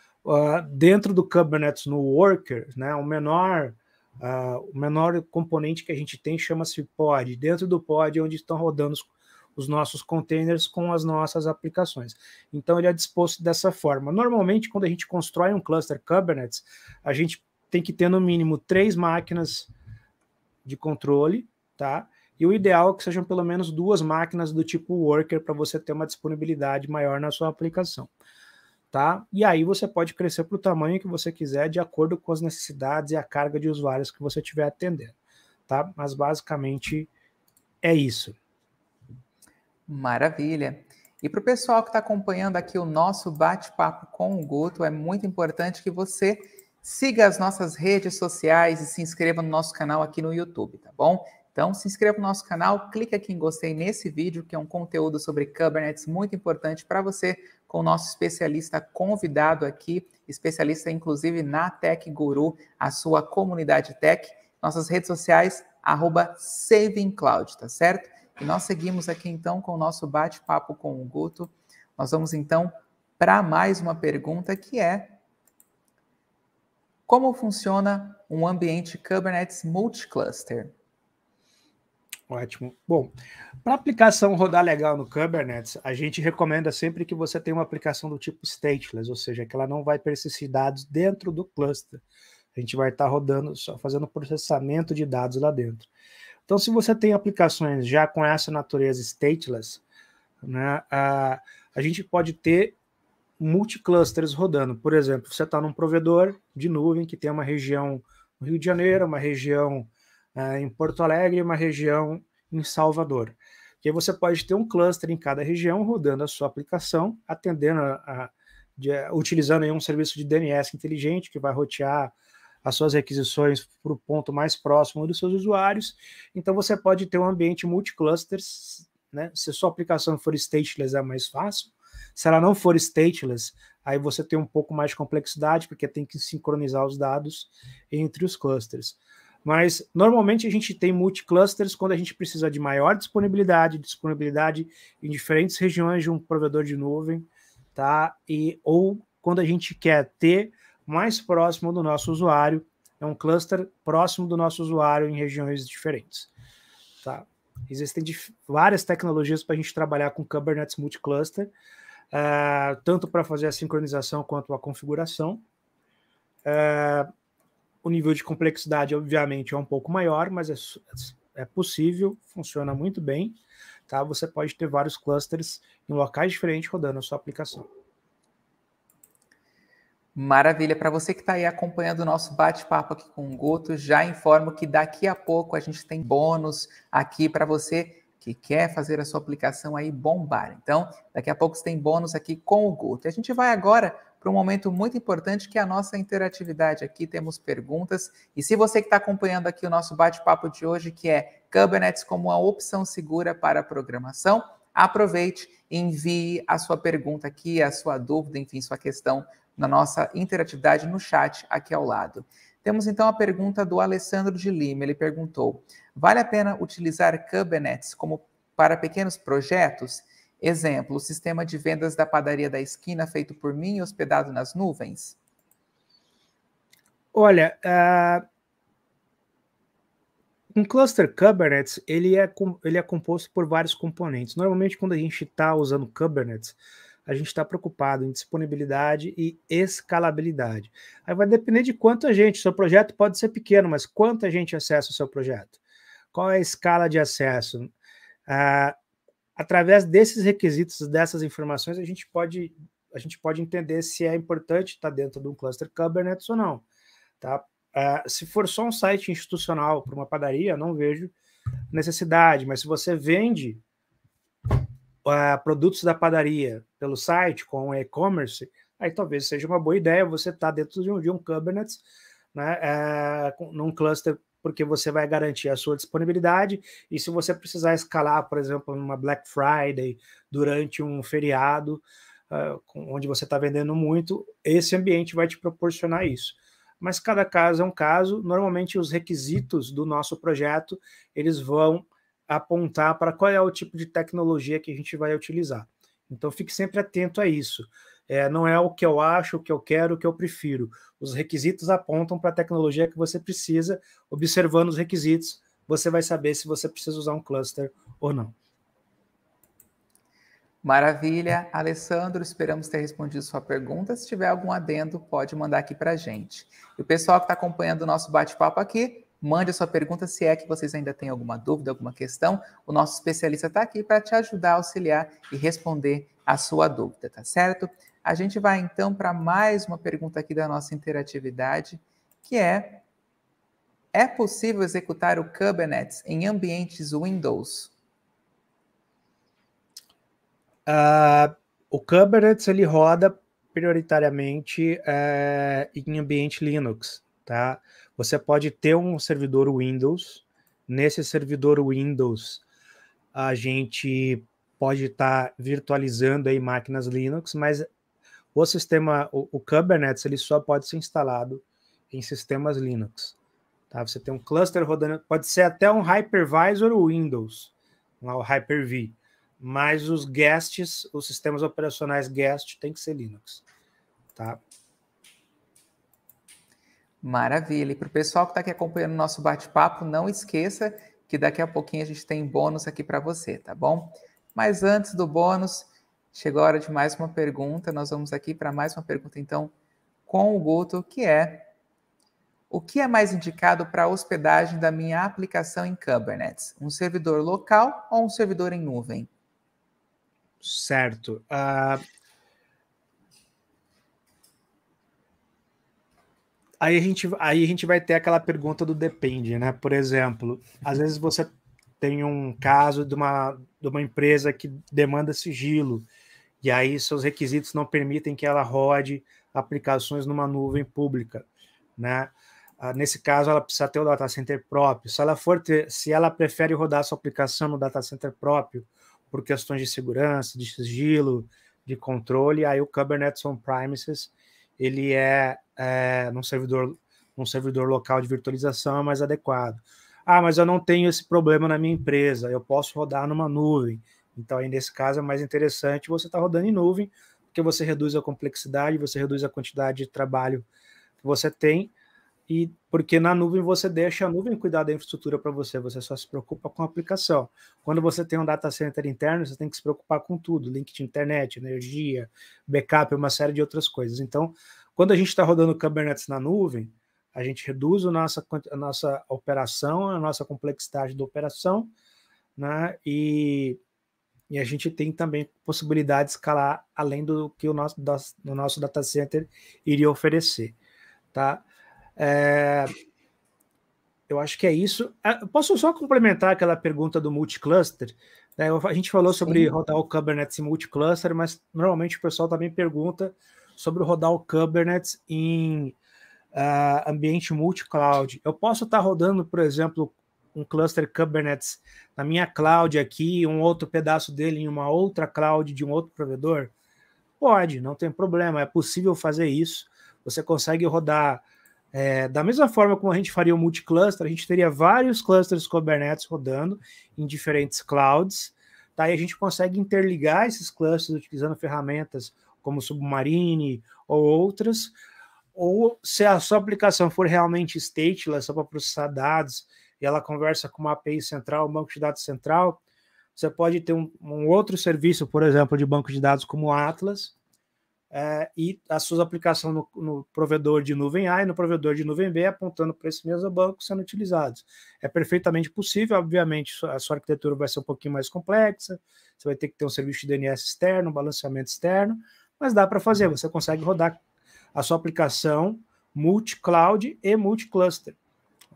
dentro do Kubernetes no worker, né, o menor componente que a gente tem chama-se pod. Dentro do pod é onde estão rodando os nossos containers com as nossas aplicações. Então, ele é disposto dessa forma. Normalmente, quando a gente constrói um cluster Kubernetes, a gente tem que ter no mínimo 3 máquinas de controle, tá? E o ideal é que sejam pelo menos 2 máquinas do tipo worker para você ter uma disponibilidade maior na sua aplicação, tá? E aí você pode crescer para o tamanho que você quiser, de acordo com as necessidades e a carga de usuários que você estiver atendendo, tá? Mas basicamente é isso. Maravilha. E para o pessoal que está acompanhando aqui o nosso bate-papo com o Guto, é muito importante que você siga as nossas redes sociais e se inscreva no nosso canal aqui no YouTube, tá bom? Então, se inscreva no nosso canal, clique aqui em gostei nesse vídeo, que é um conteúdo sobre Kubernetes muito importante para você, com o nosso especialista convidado aqui, especialista inclusive na Tech Guru, a sua comunidade tech. Nossas redes sociais, @savingcloud, tá certo? E nós seguimos aqui então com o nosso bate-papo com o Guto. Nós vamos então para mais uma pergunta, que é: como funciona um ambiente Kubernetes multicluster? Ótimo. Bom, para a aplicação rodar legal no Kubernetes, a gente recomenda sempre que você tenha uma aplicação do tipo stateless, ou seja, que ela não vai persistir dados dentro do cluster. A gente vai estar rodando, só fazendo processamento de dados lá dentro. Então, se você tem aplicações já com essa natureza stateless, né, a gente pode ter multiclusters rodando. Por exemplo, você está num provedor de nuvem que tem uma região no Rio de Janeiro, uma região em Porto Alegre e uma região em Salvador. E aí você pode ter um cluster em cada região rodando a sua aplicação, atendendo utilizando aí um serviço de DNS inteligente que vai rotear as suas requisições para o ponto mais próximo dos seus usuários. Então você pode ter um ambiente multiclusters, né? Se a sua aplicação for stateless é mais fácil. Se ela não for stateless, aí você tem um pouco mais de complexidade, porque tem que sincronizar os dados entre os clusters. Mas normalmente a gente tem multiclusters quando a gente precisa de maior disponibilidade em diferentes regiões de um provedor de nuvem, tá? Ou quando a gente quer ter mais próximo do nosso usuário, é um cluster próximo do nosso usuário em regiões diferentes, tá? Existem várias tecnologias para a gente trabalhar com Kubernetes multicluster, tanto para fazer a sincronização quanto a configuração. O nível de complexidade, obviamente, é um pouco maior, mas é possível, funciona muito bem. Tá? Você pode ter vários clusters em locais diferentes rodando a sua aplicação. Maravilha. Para você que está aí acompanhando o nosso bate-papo aqui com o Guto, já informo que daqui a pouco a gente tem bônus aqui para você que quer fazer a sua aplicação aí bombar. Então, daqui a pouco você tem bônus aqui com o Guto. E a gente vai agora para um momento muito importante que é a nossa interatividade aqui. Temos perguntas. E se você que está acompanhando aqui o nosso bate-papo de hoje, que é Kubernetes como uma opção segura para a programação, aproveite e envie a sua pergunta aqui, a sua dúvida, enfim, sua questão na nossa interatividade no chat aqui ao lado. Temos então a pergunta do Alessandro de Lima. Ele perguntou: vale a pena utilizar Kubernetes como para pequenos projetos? Exemplo, o sistema de vendas da padaria da esquina feito por mim e hospedado nas nuvens? Olha, um cluster Kubernetes, ele é composto por vários componentes. Normalmente, quando a gente está usando Kubernetes, a gente está preocupado em disponibilidade e escalabilidade. Aí vai depender de quanta gente. Seu projeto pode ser pequeno, mas quanta gente acessa o seu projeto? Qual é a escala de acesso? Através desses requisitos, dessas informações, a gente pode entender se é importante estar dentro de um cluster Kubernetes ou não. Tá? Se for só um site institucional para uma padaria, não vejo necessidade, mas se você vende produtos da padaria pelo site, com e-commerce, aí talvez seja uma boa ideia você estar dentro de um Kubernetes, né, num cluster, porque você vai garantir a sua disponibilidade, e se você precisar escalar, por exemplo, numa Black Friday, durante um feriado, onde você está vendendo muito, esse ambiente vai te proporcionar isso. Mas cada caso é um caso. Normalmente os requisitos do nosso projeto, eles vão apontar para qual é o tipo de tecnologia que a gente vai utilizar. Então fique sempre atento a isso. Não é o que eu acho, o que eu quero, o que eu prefiro. Os requisitos apontam para a tecnologia que você precisa. Observando os requisitos, você vai saber se você precisa usar um cluster ou não. Maravilha, Alessandro, esperamos ter respondido sua pergunta. Se tiver algum adendo, pode mandar aqui para a gente. E o pessoal que está acompanhando o nosso bate-papo aqui, mande a sua pergunta se é que vocês ainda têm alguma dúvida, alguma questão. O nosso especialista está aqui para te ajudar, auxiliar e responder a sua dúvida, tá certo? A gente vai então para mais uma pergunta aqui da nossa interatividade, que é possível executar o Kubernetes em ambientes Windows? O Kubernetes ele roda prioritariamente em ambiente Linux, tá? Você pode ter um servidor Windows. Nesse servidor Windows, a gente pode estar virtualizando aí máquinas Linux, mas o Kubernetes ele só pode ser instalado em sistemas Linux. Tá? Você tem um cluster rodando, pode ser até um hypervisor Windows, o Hyper-V. Mas os guests, os sistemas operacionais guest, tem que ser Linux, tá? Maravilha. E para o pessoal que está aqui acompanhando o nosso bate-papo, não esqueça que daqui a pouquinho a gente tem bônus aqui para você, tá bom? Mas antes do bônus, chegou a hora de mais uma pergunta. Nós vamos aqui para mais uma pergunta, então, com o Guto, que é: o que é mais indicado para a hospedagem da minha aplicação em Kubernetes? Um servidor local ou um servidor em nuvem? Certo. Aí a gente vai ter aquela pergunta do depende, né? Por exemplo, às vezes você tem um caso de uma empresa que demanda sigilo, e aí seus requisitos não permitem que ela rode aplicações numa nuvem pública, né? Nesse caso, ela precisa ter o data center próprio. Se ela prefere rodar sua aplicação no data center próprio por questões de segurança, de sigilo, de controle, aí o Kubernetes on-premises ele num servidor local de virtualização é mais adequado. Mas eu não tenho esse problema na minha empresa, eu posso rodar numa nuvem. Então, aí, nesse caso, é mais interessante você estar rodando em nuvem, porque você reduz a complexidade, você reduz a quantidade de trabalho que você tem, e porque na nuvem você deixa a nuvem cuidar da infraestrutura para você, você só se preocupa com a aplicação. Quando você tem um data center interno, você tem que se preocupar com tudo, link de internet, energia, backup, uma série de outras coisas. Então, quando a gente está rodando Kubernetes na nuvem, a gente reduz a nossa operação, a nossa complexidade da operação, né? E a gente tem também possibilidade de escalar além do que o nosso data center iria oferecer, tá? Eu acho que é isso. Posso só complementar aquela pergunta do multicluster? Né? A gente falou sobre rodar o Kubernetes em multicluster, mas normalmente o pessoal também pergunta sobre rodar o Kubernetes em ambiente multi-cloud. Eu posso estar rodando, por exemplo, um cluster Kubernetes na minha cloud aqui, um outro pedaço dele em uma outra cloud de um outro provedor? Pode, não tem problema, é possível fazer isso. Você consegue rodar da mesma forma como a gente faria o multicluster, a gente teria vários clusters Kubernetes rodando em diferentes clouds, tá? E a gente consegue interligar esses clusters utilizando ferramentas como Submarine ou outras, ou se a sua aplicação for realmente stateless, só para processar dados, e ela conversa com uma API central, um banco de dados central, você pode ter um outro serviço, por exemplo, de banco de dados como o Atlas, e a sua aplicação no provedor de nuvem A e no provedor de nuvem B apontando para esse mesmo banco sendo utilizados. É perfeitamente possível, obviamente a sua arquitetura vai ser um pouquinho mais complexa, você vai ter que ter um serviço de DNS externo, um balanceamento externo, mas dá para fazer, você consegue rodar a sua aplicação multi-cloud e multi-cluster.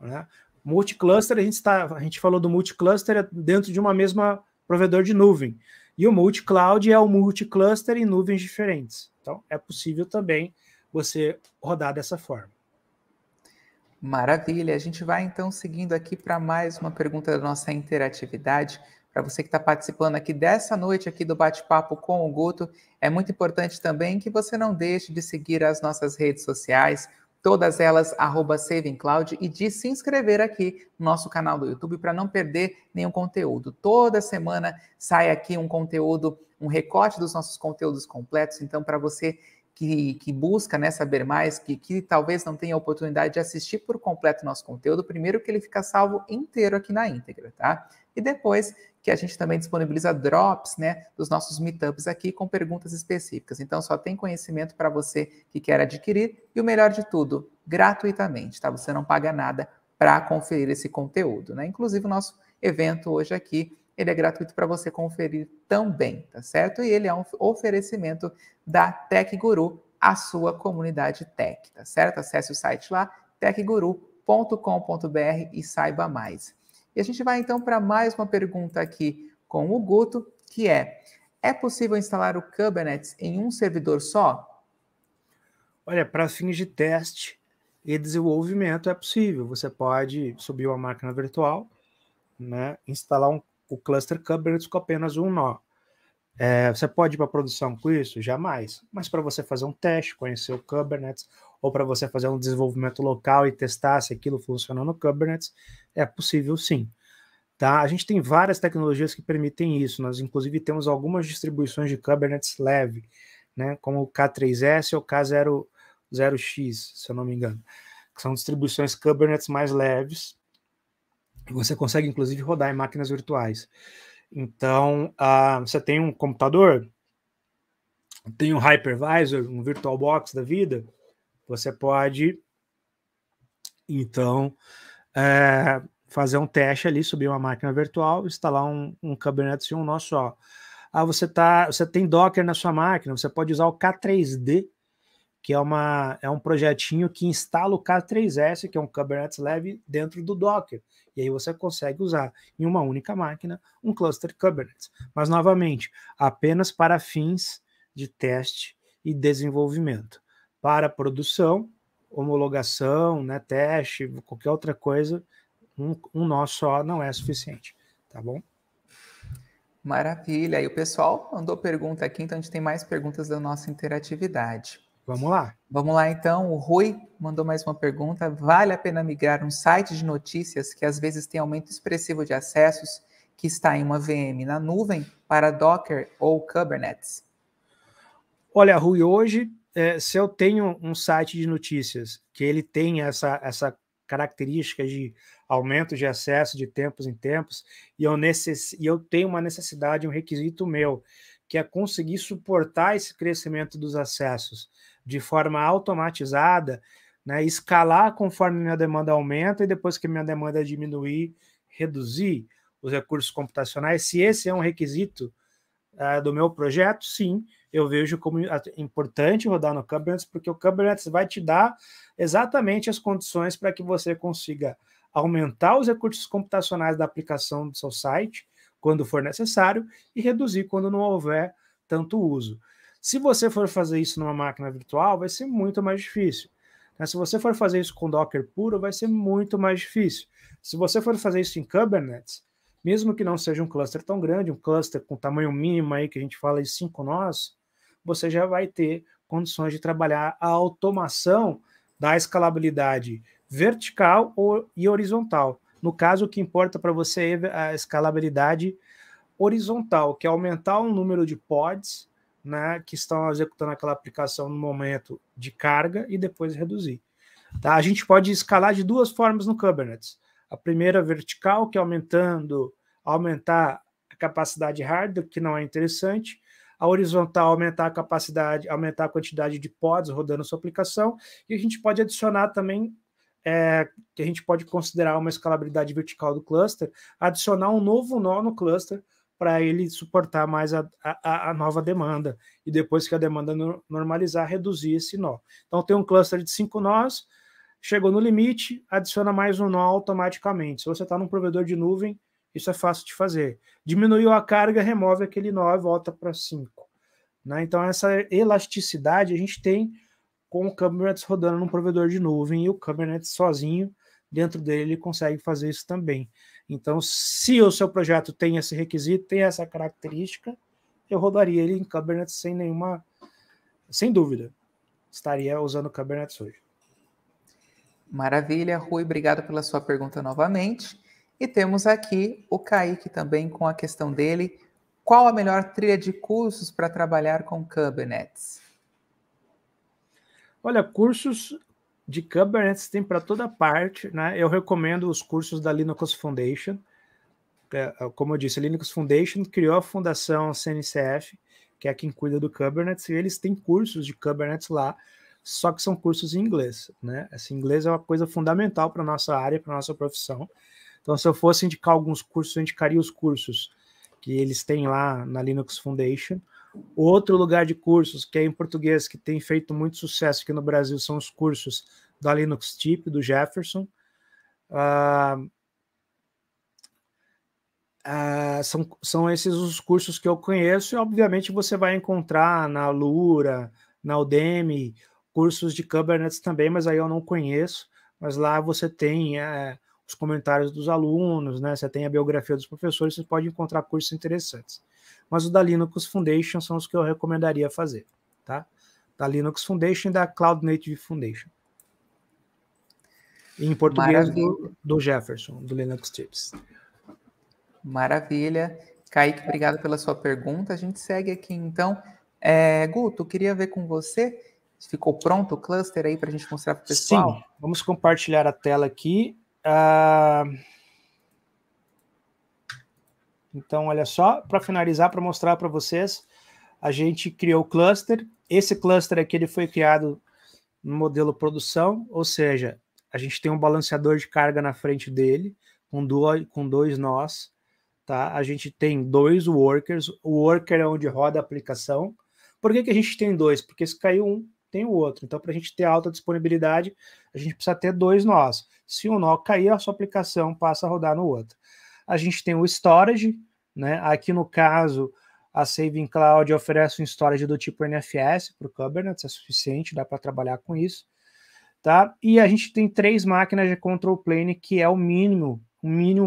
Né? Multi-cluster, a gente falou do multi-cluster dentro de uma mesma provedor de nuvem. E o multi-cloud é o multi-cluster em nuvens diferentes. Então, é possível também você rodar dessa forma. Maravilha. A gente vai, então, seguindo aqui para mais uma pergunta da nossa interatividade. Para você que está participando aqui dessa noite aqui do bate-papo com o Guto, é muito importante também que você não deixe de seguir as nossas redes sociais, todas elas @savingcloud, e de se inscrever aqui no nosso canal do YouTube para não perder nenhum conteúdo. Toda semana sai aqui um conteúdo, um recorte dos nossos conteúdos completos, então para você que busca, né, saber mais, que talvez não tenha a oportunidade de assistir por completo o nosso conteúdo, primeiro que ele fica salvo inteiro aqui na íntegra, tá? E depois que a gente também disponibiliza drops, né, dos nossos meetups aqui com perguntas específicas. Então só tem conhecimento para você que quer adquirir e o melhor de tudo, gratuitamente, tá? Você não paga nada para conferir esse conteúdo, né? Inclusive o nosso evento hoje aqui, ele é gratuito para você conferir também, tá certo? E ele é um oferecimento da Tech Guru, a sua comunidade tech, tá certo? Acesse o site lá, techguru.com.br e saiba mais. E a gente vai então para mais uma pergunta aqui com o Guto, que é possível instalar o Kubernetes em um servidor só? Olha, para fins de teste e desenvolvimento é possível. Você pode subir uma máquina virtual, né, instalar o cluster Kubernetes com apenas um nó. Você pode ir para a produção com isso? Jamais. Mas para você fazer um teste, conhecer o Kubernetes, ou para você fazer um desenvolvimento local e testar se aquilo funciona no Kubernetes, é possível sim. Tá? A gente tem várias tecnologias que permitem isso. Nós, inclusive, temos algumas distribuições de Kubernetes leve, né, como o K3S ou K00X, se eu não me engano, que são distribuições Kubernetes mais leves, e você consegue, inclusive, rodar em máquinas virtuais. Então, você tem um computador, tem um hypervisor, um VirtualBox da vida, você pode, então, fazer um teste ali, subir uma máquina virtual, instalar um Kubernetes em um nó só. Você tem Docker na sua máquina, você pode usar o K3D, que é um projetinho que instala o K3S, que é um Kubernetes leve, dentro do Docker. E aí você consegue usar em uma única máquina um cluster Kubernetes. Mas, novamente, apenas para fins de teste e desenvolvimento. Para produção, homologação, né, teste, qualquer outra coisa, um nó só não é suficiente. Tá bom? Maravilha. E o pessoal mandou pergunta aqui, então a gente tem mais perguntas da nossa interatividade. Vamos lá. Vamos lá, então. O Rui mandou mais uma pergunta. Vale a pena migrar um site de notícias que às vezes tem aumento expressivo de acessos, que está em uma VM na nuvem, para Docker ou Kubernetes? Olha, Rui, hoje, se eu tenho um site de notícias que ele tem essa característica de aumento de acesso de tempos em tempos, e eu tenho uma necessidade, um requisito meu, que é conseguir suportar esse crescimento dos acessos de forma automatizada, né, escalar conforme minha demanda aumenta e depois que minha demanda diminuir, reduzir os recursos computacionais. Se esse é um requisito do meu projeto, sim, eu vejo como importante rodar no Kubernetes, porque o Kubernetes vai te dar exatamente as condições para que você consiga aumentar os recursos computacionais da aplicação do seu site, quando for necessário, e reduzir quando não houver tanto uso. Se você for fazer isso numa máquina virtual, vai ser muito mais difícil. Se você for fazer isso com Docker puro, vai ser muito mais difícil. Se você for fazer isso em Kubernetes, mesmo que não seja um cluster tão grande, um cluster com tamanho mínimo aí, que a gente fala de 5 nós, você já vai ter condições de trabalhar a automação da escalabilidade vertical e horizontal. No caso, o que importa para você é a escalabilidade horizontal, que é aumentar o número de pods, né, que estão executando aquela aplicação no momento de carga e depois reduzir. Tá? A gente pode escalar de duas formas no Kubernetes. A primeira vertical, que é aumentar a capacidade hardware, que não é interessante. A horizontal, aumentar a capacidade, aumentar a quantidade de pods rodando sua aplicação. E a gente pode adicionar também, que a gente pode considerar uma escalabilidade vertical do cluster, adicionar um novo nó no cluster para ele suportar mais a nova demanda. E depois que a demanda normalizar, reduzir esse nó. Então, tem um cluster de 5 nós, chegou no limite, adiciona mais um nó automaticamente. Se você está num provedor de nuvem, isso é fácil de fazer. Diminuiu a carga, remove aquele nó e volta para 5. Né? Então, essa elasticidade a gente tem com o Kubernetes rodando num provedor de nuvem, e o Kubernetes sozinho, dentro dele, ele consegue fazer isso também. Então, se o seu projeto tem esse requisito, tem essa característica, eu rodaria ele em Kubernetes sem dúvida. Estaria usando o Kubernetes hoje. Maravilha, Rui, obrigado pela sua pergunta novamente. E temos aqui o Kaique também com a questão dele. Qual a melhor trilha de cursos para trabalhar com Kubernetes? Olha, cursos de Kubernetes tem para toda parte, né? Eu recomendo os cursos da Linux Foundation. Como eu disse, a Linux Foundation criou a fundação CNCF, que é quem cuida do Kubernetes, e eles têm cursos de Kubernetes lá, só que são cursos em inglês, né? Esse inglês é uma coisa fundamental para a nossa área, para a nossa profissão. Então, se eu fosse indicar alguns cursos, eu indicaria os cursos que eles têm lá na Linux Foundation. Outro lugar de cursos, que é em português, que tem feito muito sucesso aqui no Brasil, são os cursos da Linux Tip, do Jefferson. São esses os cursos que eu conheço, e obviamente você vai encontrar na Alura, na Udemy, cursos de Kubernetes também, mas aí eu não conheço. Mas lá você tem os comentários dos alunos, né? Você tem a biografia dos professores, você pode encontrar cursos interessantes. Mas o da Linux Foundation são os que eu recomendaria fazer, tá? Da Linux Foundation e da Cloud Native Foundation. Em português do Jefferson, do Linux Tips. Maravilha. Kaique, obrigado pela sua pergunta. A gente segue aqui, então. Guto, queria ver com você. Ficou pronto o cluster aí para a gente mostrar para o pessoal? Sim, vamos compartilhar a tela aqui. Então, olha só, para finalizar, para mostrar para vocês, a gente criou o cluster. Esse cluster aqui ele foi criado no modelo produção, ou seja, a gente tem um balanceador de carga na frente dele, com dois nós. Tá? A gente tem 2 workers. O worker é onde roda a aplicação. Por que a gente tem 2? Porque se cair um, tem o outro. Então, para a gente ter alta disponibilidade, a gente precisa ter 2 nós. Se um nó cair, a sua aplicação passa a rodar no outro. A gente tem o storage, né? Aqui no caso, a Saving Cloud oferece um storage do tipo NFS para o Kubernetes, é suficiente, dá para trabalhar com isso. Tá? E a gente tem 3 máquinas de control plane, que é o mínimo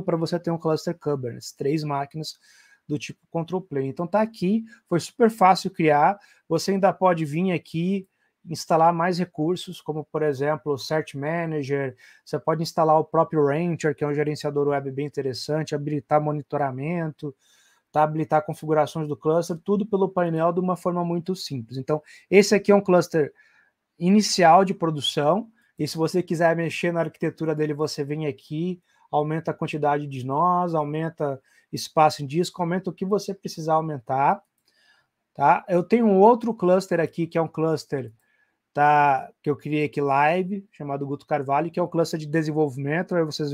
para você ter um cluster Kubernetes, 3 máquinas do tipo control plane. Então tá aqui, foi super fácil criar, você ainda pode vir aqui, instalar mais recursos, como por exemplo o Search Manager, você pode instalar o próprio Rancher, que é um gerenciador web bem interessante, habilitar monitoramento, tá? Habilitar configurações do cluster, tudo pelo painel de uma forma muito simples. Então, esse aqui é um cluster inicial de produção, e se você quiser mexer na arquitetura dele, você vem aqui, aumenta a quantidade de nós, aumenta espaço em disco, aumenta o que você precisar aumentar, tá? Eu tenho um outro cluster aqui, que é um cluster, tá, que eu criei aqui live, chamado Guto Carvalho, que é o cluster de desenvolvimento. Aí vocês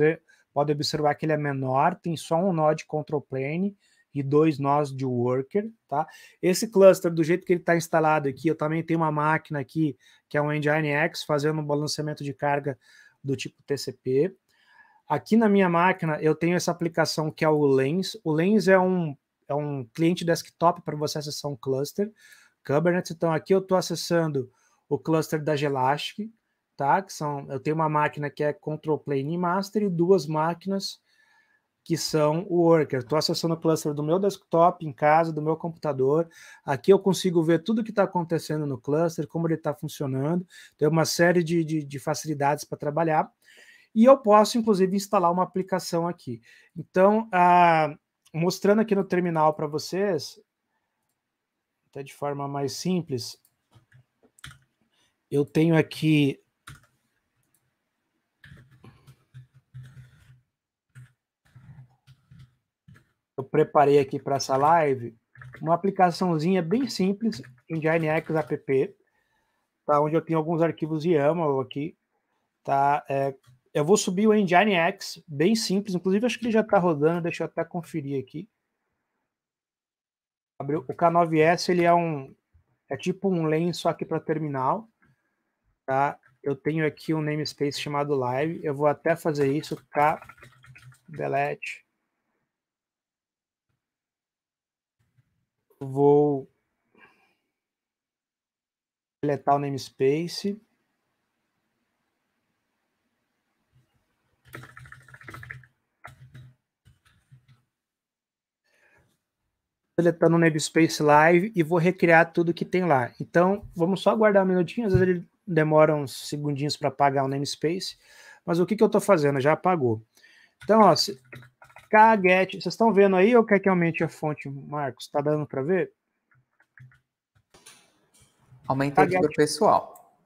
podem observar que ele é menor, tem só um nó de control plane e 2 nós de worker, tá? Esse cluster, do jeito que ele está instalado aqui, eu também tenho uma máquina aqui, que é um Nginx, fazendo um balanceamento de carga do tipo TCP. Aqui na minha máquina, eu tenho essa aplicação que é o Lens. O Lens é um cliente desktop para você acessar um cluster Kubernetes. Então, aqui eu estou acessando o cluster da Gelastic, tá? Eu tenho uma máquina que é Control Plane e Master e 2 máquinas que são o Worker. Estou acessando o cluster do meu desktop em casa, do meu computador. Aqui eu consigo ver tudo o que está acontecendo no cluster, como ele está funcionando. Tem uma série de facilidades para trabalhar. E eu posso, inclusive, instalar uma aplicação aqui. Então, mostrando aqui no terminal para vocês, até de forma mais simples, eu tenho aqui eu preparei aqui para essa live uma aplicaçãozinha bem simples, Nginx app, tá? Onde eu tenho alguns arquivos YAML aqui, tá? Eu vou subir o Nginx, bem simples, inclusive acho que ele já está rodando, deixa eu até conferir aqui. O K9S, ele é tipo um Lens, só que para terminal, tá? Eu tenho aqui um namespace chamado live, eu vou até fazer isso, k delete. Vou deletar o namespace. Deletando o namespace live e vou recriar tudo que tem lá. Então, vamos só aguardar um minutinho, às vezes ele demora uns segundinhos para apagar o namespace, mas o que eu estou fazendo? Já apagou. Então, ó, kget, vocês estão vendo aí ou quer que aumente a fonte, Marcos? Está dando para ver? Aumentei aqui para o pessoal.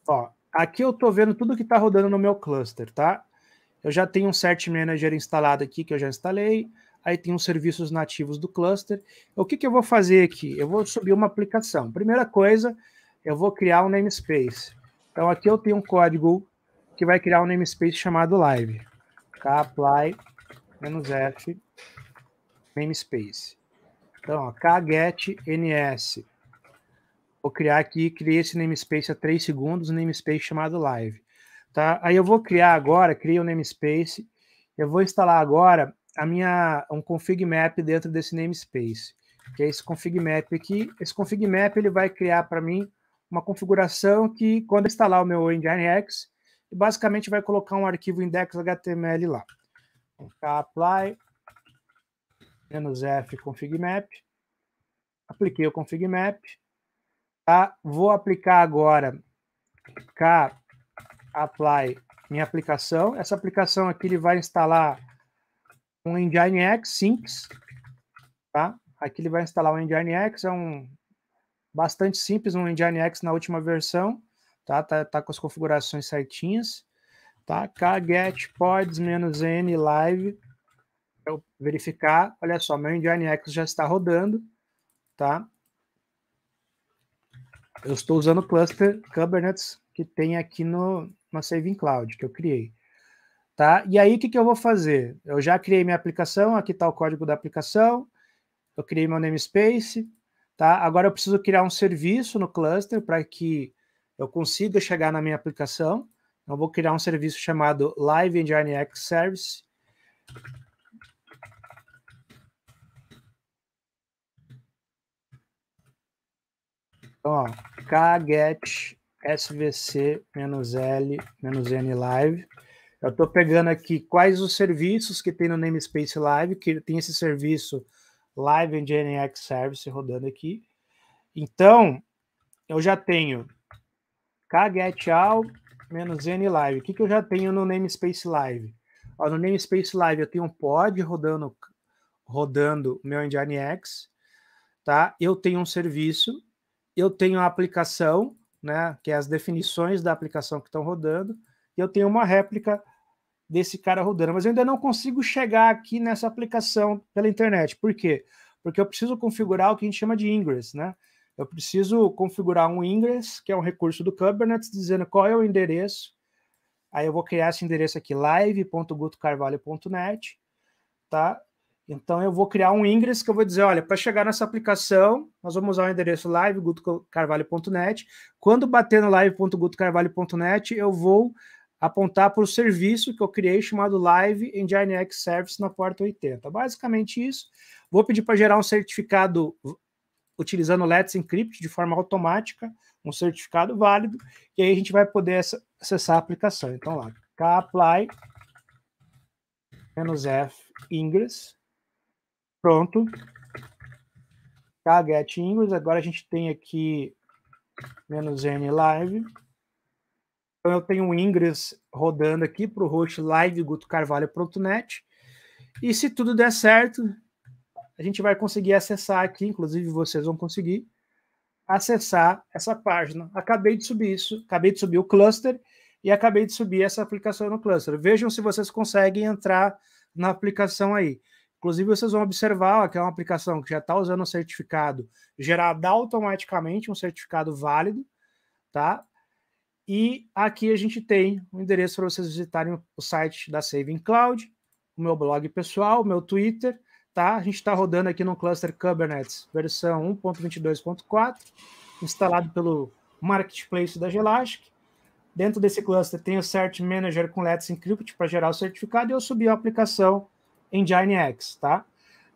Ó, aqui eu estou vendo tudo que está rodando no meu cluster, tá? Eu já tenho um Cert Manager instalado aqui, que eu já instalei. Aí tem os serviços nativos do cluster. O que eu vou fazer aqui? Eu vou subir uma aplicação. Primeira coisa, eu vou criar um namespace. Então aqui eu tenho um código que vai criar um namespace chamado live. kapply -f namespace. Então, ó, kget ns. Vou criar aqui, criei esse namespace há 3 segundos, um namespace chamado live. Tá? Aí eu vou criar agora, criei um namespace, eu vou instalar agora um config map dentro desse namespace, que é esse config map aqui. Esse config map ele vai criar para mim uma configuração que, quando instalar o meu Nginx, basicamente vai colocar um arquivo index.html lá. Apply -f config map, apliquei o config map, tá? Vou aplicar agora apply minha aplicação. Essa aplicação aqui ele vai instalar um Nginx simples, tá? Aqui ele vai instalar um Nginx, bastante simples, um Nginx na última versão, tá? Tá com as configurações certinhas, tá? kget pods -n live, para eu verificar. Olha só, meu Nginx já está rodando, tá? Eu estou usando o cluster Kubernetes que tem aqui na Saving Cloud, que eu criei. Tá? E aí, o que eu vou fazer? Eu já criei minha aplicação, aqui está o código da aplicação, eu criei meu namespace, tá? Agora eu preciso criar um serviço no cluster para que eu consiga chegar na minha aplicação. Eu vou criar um serviço chamado Live Nginx Service. Então, ó, kget svc -l -n live. Eu estou pegando aqui quais os serviços que tem no namespace live, que tem esse serviço Live Nginx Service rodando aqui. Então, eu já tenho kget all -n live. O que eu já tenho no namespace live? Ó, no namespace live eu tenho um pod rodando rodando o meu Nginx, tá? Eu tenho um serviço, eu tenho a aplicação, né, que é as definições da aplicação que estão rodando, e eu tenho uma réplica desse cara rodando, mas eu ainda não consigo chegar aqui nessa aplicação pela internet. Por quê? Porque eu preciso configurar o que a gente chama de ingress, né? Eu preciso configurar um ingress, que é um recurso do Kubernetes, dizendo qual é o endereço. Aí eu vou criar esse endereço aqui, live.gutocarvalho.net, tá? Então eu vou criar um ingress que eu vou dizer, olha, para chegar nessa aplicação, nós vamos usar o endereço live.gutocarvalho.net. Quando bater no live.gutocarvalho.net, eu vou apontar para o serviço que eu criei chamado Live Nginx Service na porta 80. Basicamente isso. Vou pedir para gerar um certificado utilizando o Let's Encrypt de forma automática, um certificado válido, e aí a gente vai poder acessar a aplicação. Então lá, kapply -f ingress, pronto, kget ingress, agora a gente tem aqui -m live. Então, eu tenho um ingress rodando aqui para o host live.gutocarvalho.net. E se tudo der certo, a gente vai conseguir acessar aqui, inclusive vocês vão conseguir acessar essa página. Acabei de subir isso, acabei de subir o cluster e acabei de subir essa aplicação no cluster. Vejam se vocês conseguem entrar na aplicação aí. Inclusive, vocês vão observar que é uma aplicação que já está usando um certificado gerado automaticamente, um certificado válido, tá? E aqui a gente tem o endereço para vocês visitarem o site da Saving Cloud, o meu blog pessoal, o meu Twitter, tá? A gente está rodando aqui no cluster Kubernetes versão 1.22.4, instalado pelo Marketplace da Gelastic. Dentro desse cluster tem o Cert Manager com Let's Encrypt para gerar o certificado e eu subi a aplicação Nginx, tá?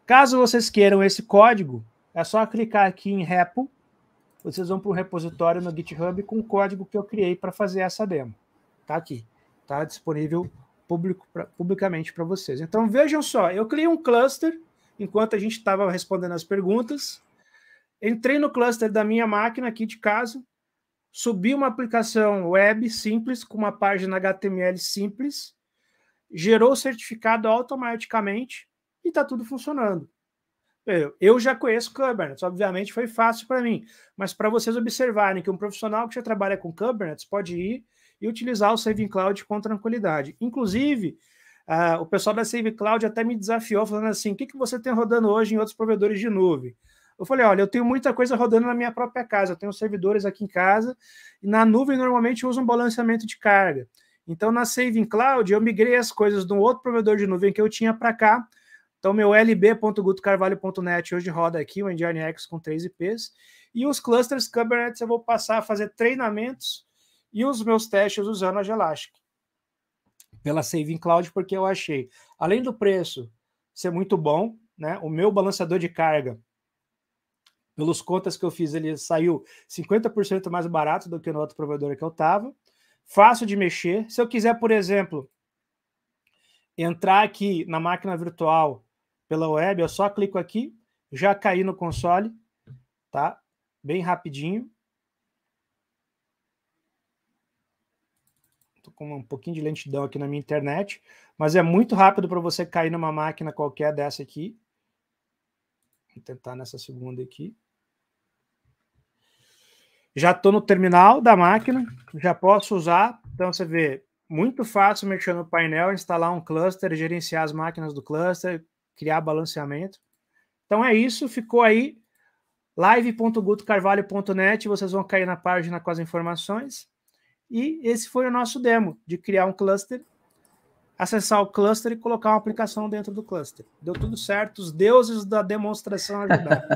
Caso vocês queiram esse código, é só clicar aqui em repo, vocês vão para o repositório no GitHub com o código que eu criei para fazer essa demo. Tá aqui. Tá disponível publicamente para vocês. Então, vejam só. Eu criei um cluster enquanto a gente estava respondendo as perguntas. Entrei no cluster da minha máquina aqui de casa. Subi uma aplicação web simples com uma página HTML simples. Gerou o certificado automaticamente e está tudo funcionando. Eu já conheço Kubernetes, obviamente foi fácil para mim, mas para vocês observarem que um profissional que já trabalha com Kubernetes pode ir e utilizar o Saving Cloud com tranquilidade. Inclusive, o pessoal da Saving Cloud até me desafiou, falando assim, o que você tem rodando hoje em outros provedores de nuvem? Eu falei, olha, eu tenho muita coisa rodando na minha própria casa, eu tenho servidores aqui em casa, e na nuvem normalmente eu uso um balanceamento de carga. Então, na Saving Cloud, eu migrei as coisas de um outro provedor de nuvem que eu tinha para cá. Então, meu lb.gutocarvalho.net hoje roda aqui o Nginx com 3 IPs. E os clusters Kubernetes eu vou passar a fazer treinamentos e os meus testes usando a Gelastic. Pela Saving Cloud, porque eu achei, além do preço ser muito bom, né, o meu balanceador de carga, pelos contas que eu fiz, ele saiu 50% mais barato do que no outro provedor que eu estava. Fácil de mexer. Se eu quiser, por exemplo, entrar aqui na máquina virtual pela web, eu só clico aqui, já caí no console, tá? Bem rapidinho. Tô com um pouquinho de lentidão aqui na minha internet, mas é muito rápido para você cair numa máquina qualquer dessa aqui. Vou tentar nessa segunda aqui. Já estou no terminal da máquina, já posso usar. Então, você vê, muito fácil mexer no painel, instalar um cluster, gerenciar as máquinas do cluster, criar balanceamento. Então, é isso. Ficou aí, live.gutocarvalho.net. Vocês vão cair na página com as informações. E esse foi o nosso demo, de criar um cluster, acessar o cluster e colocar uma aplicação dentro do cluster. Deu tudo certo, os deuses da demonstração ajudaram.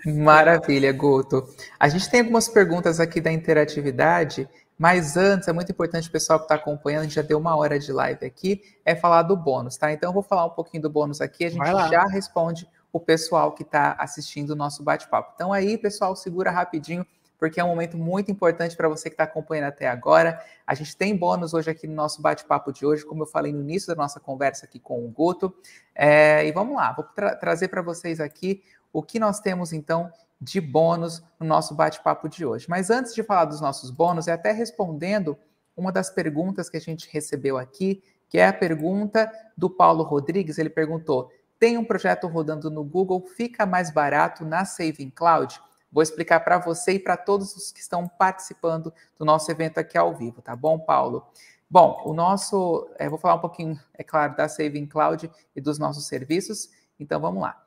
Maravilha, Guto. A gente tem algumas perguntas aqui da interatividade, mas antes, é muito importante o pessoal que está acompanhando, a gente já deu 1 hora de live aqui, é falar do bônus, tá? Então eu vou falar um pouquinho do bônus aqui, a gente já responde o pessoal que está assistindo o nosso bate-papo. Então aí, pessoal, segura rapidinho, porque é um momento muito importante para você que está acompanhando até agora. A gente tem bônus hoje aqui no nosso bate-papo de hoje, como eu falei no início da nossa conversa aqui com o Guto. E vamos lá, vou trazer para vocês aqui o que nós temos, então, de bônus no nosso bate-papo de hoje. Mas antes de falar dos nossos bônus, até respondendo uma das perguntas que a gente recebeu aqui, que é a pergunta do Paulo Rodrigues. Ele perguntou, tem um projeto rodando no Google, fica mais barato na Saving Cloud? Vou explicar para você e para todos os que estão participando do nosso evento aqui ao vivo, tá bom, Paulo? Bom, vou falar um pouquinho, é claro, da Saving Cloud e dos nossos serviços, então vamos lá.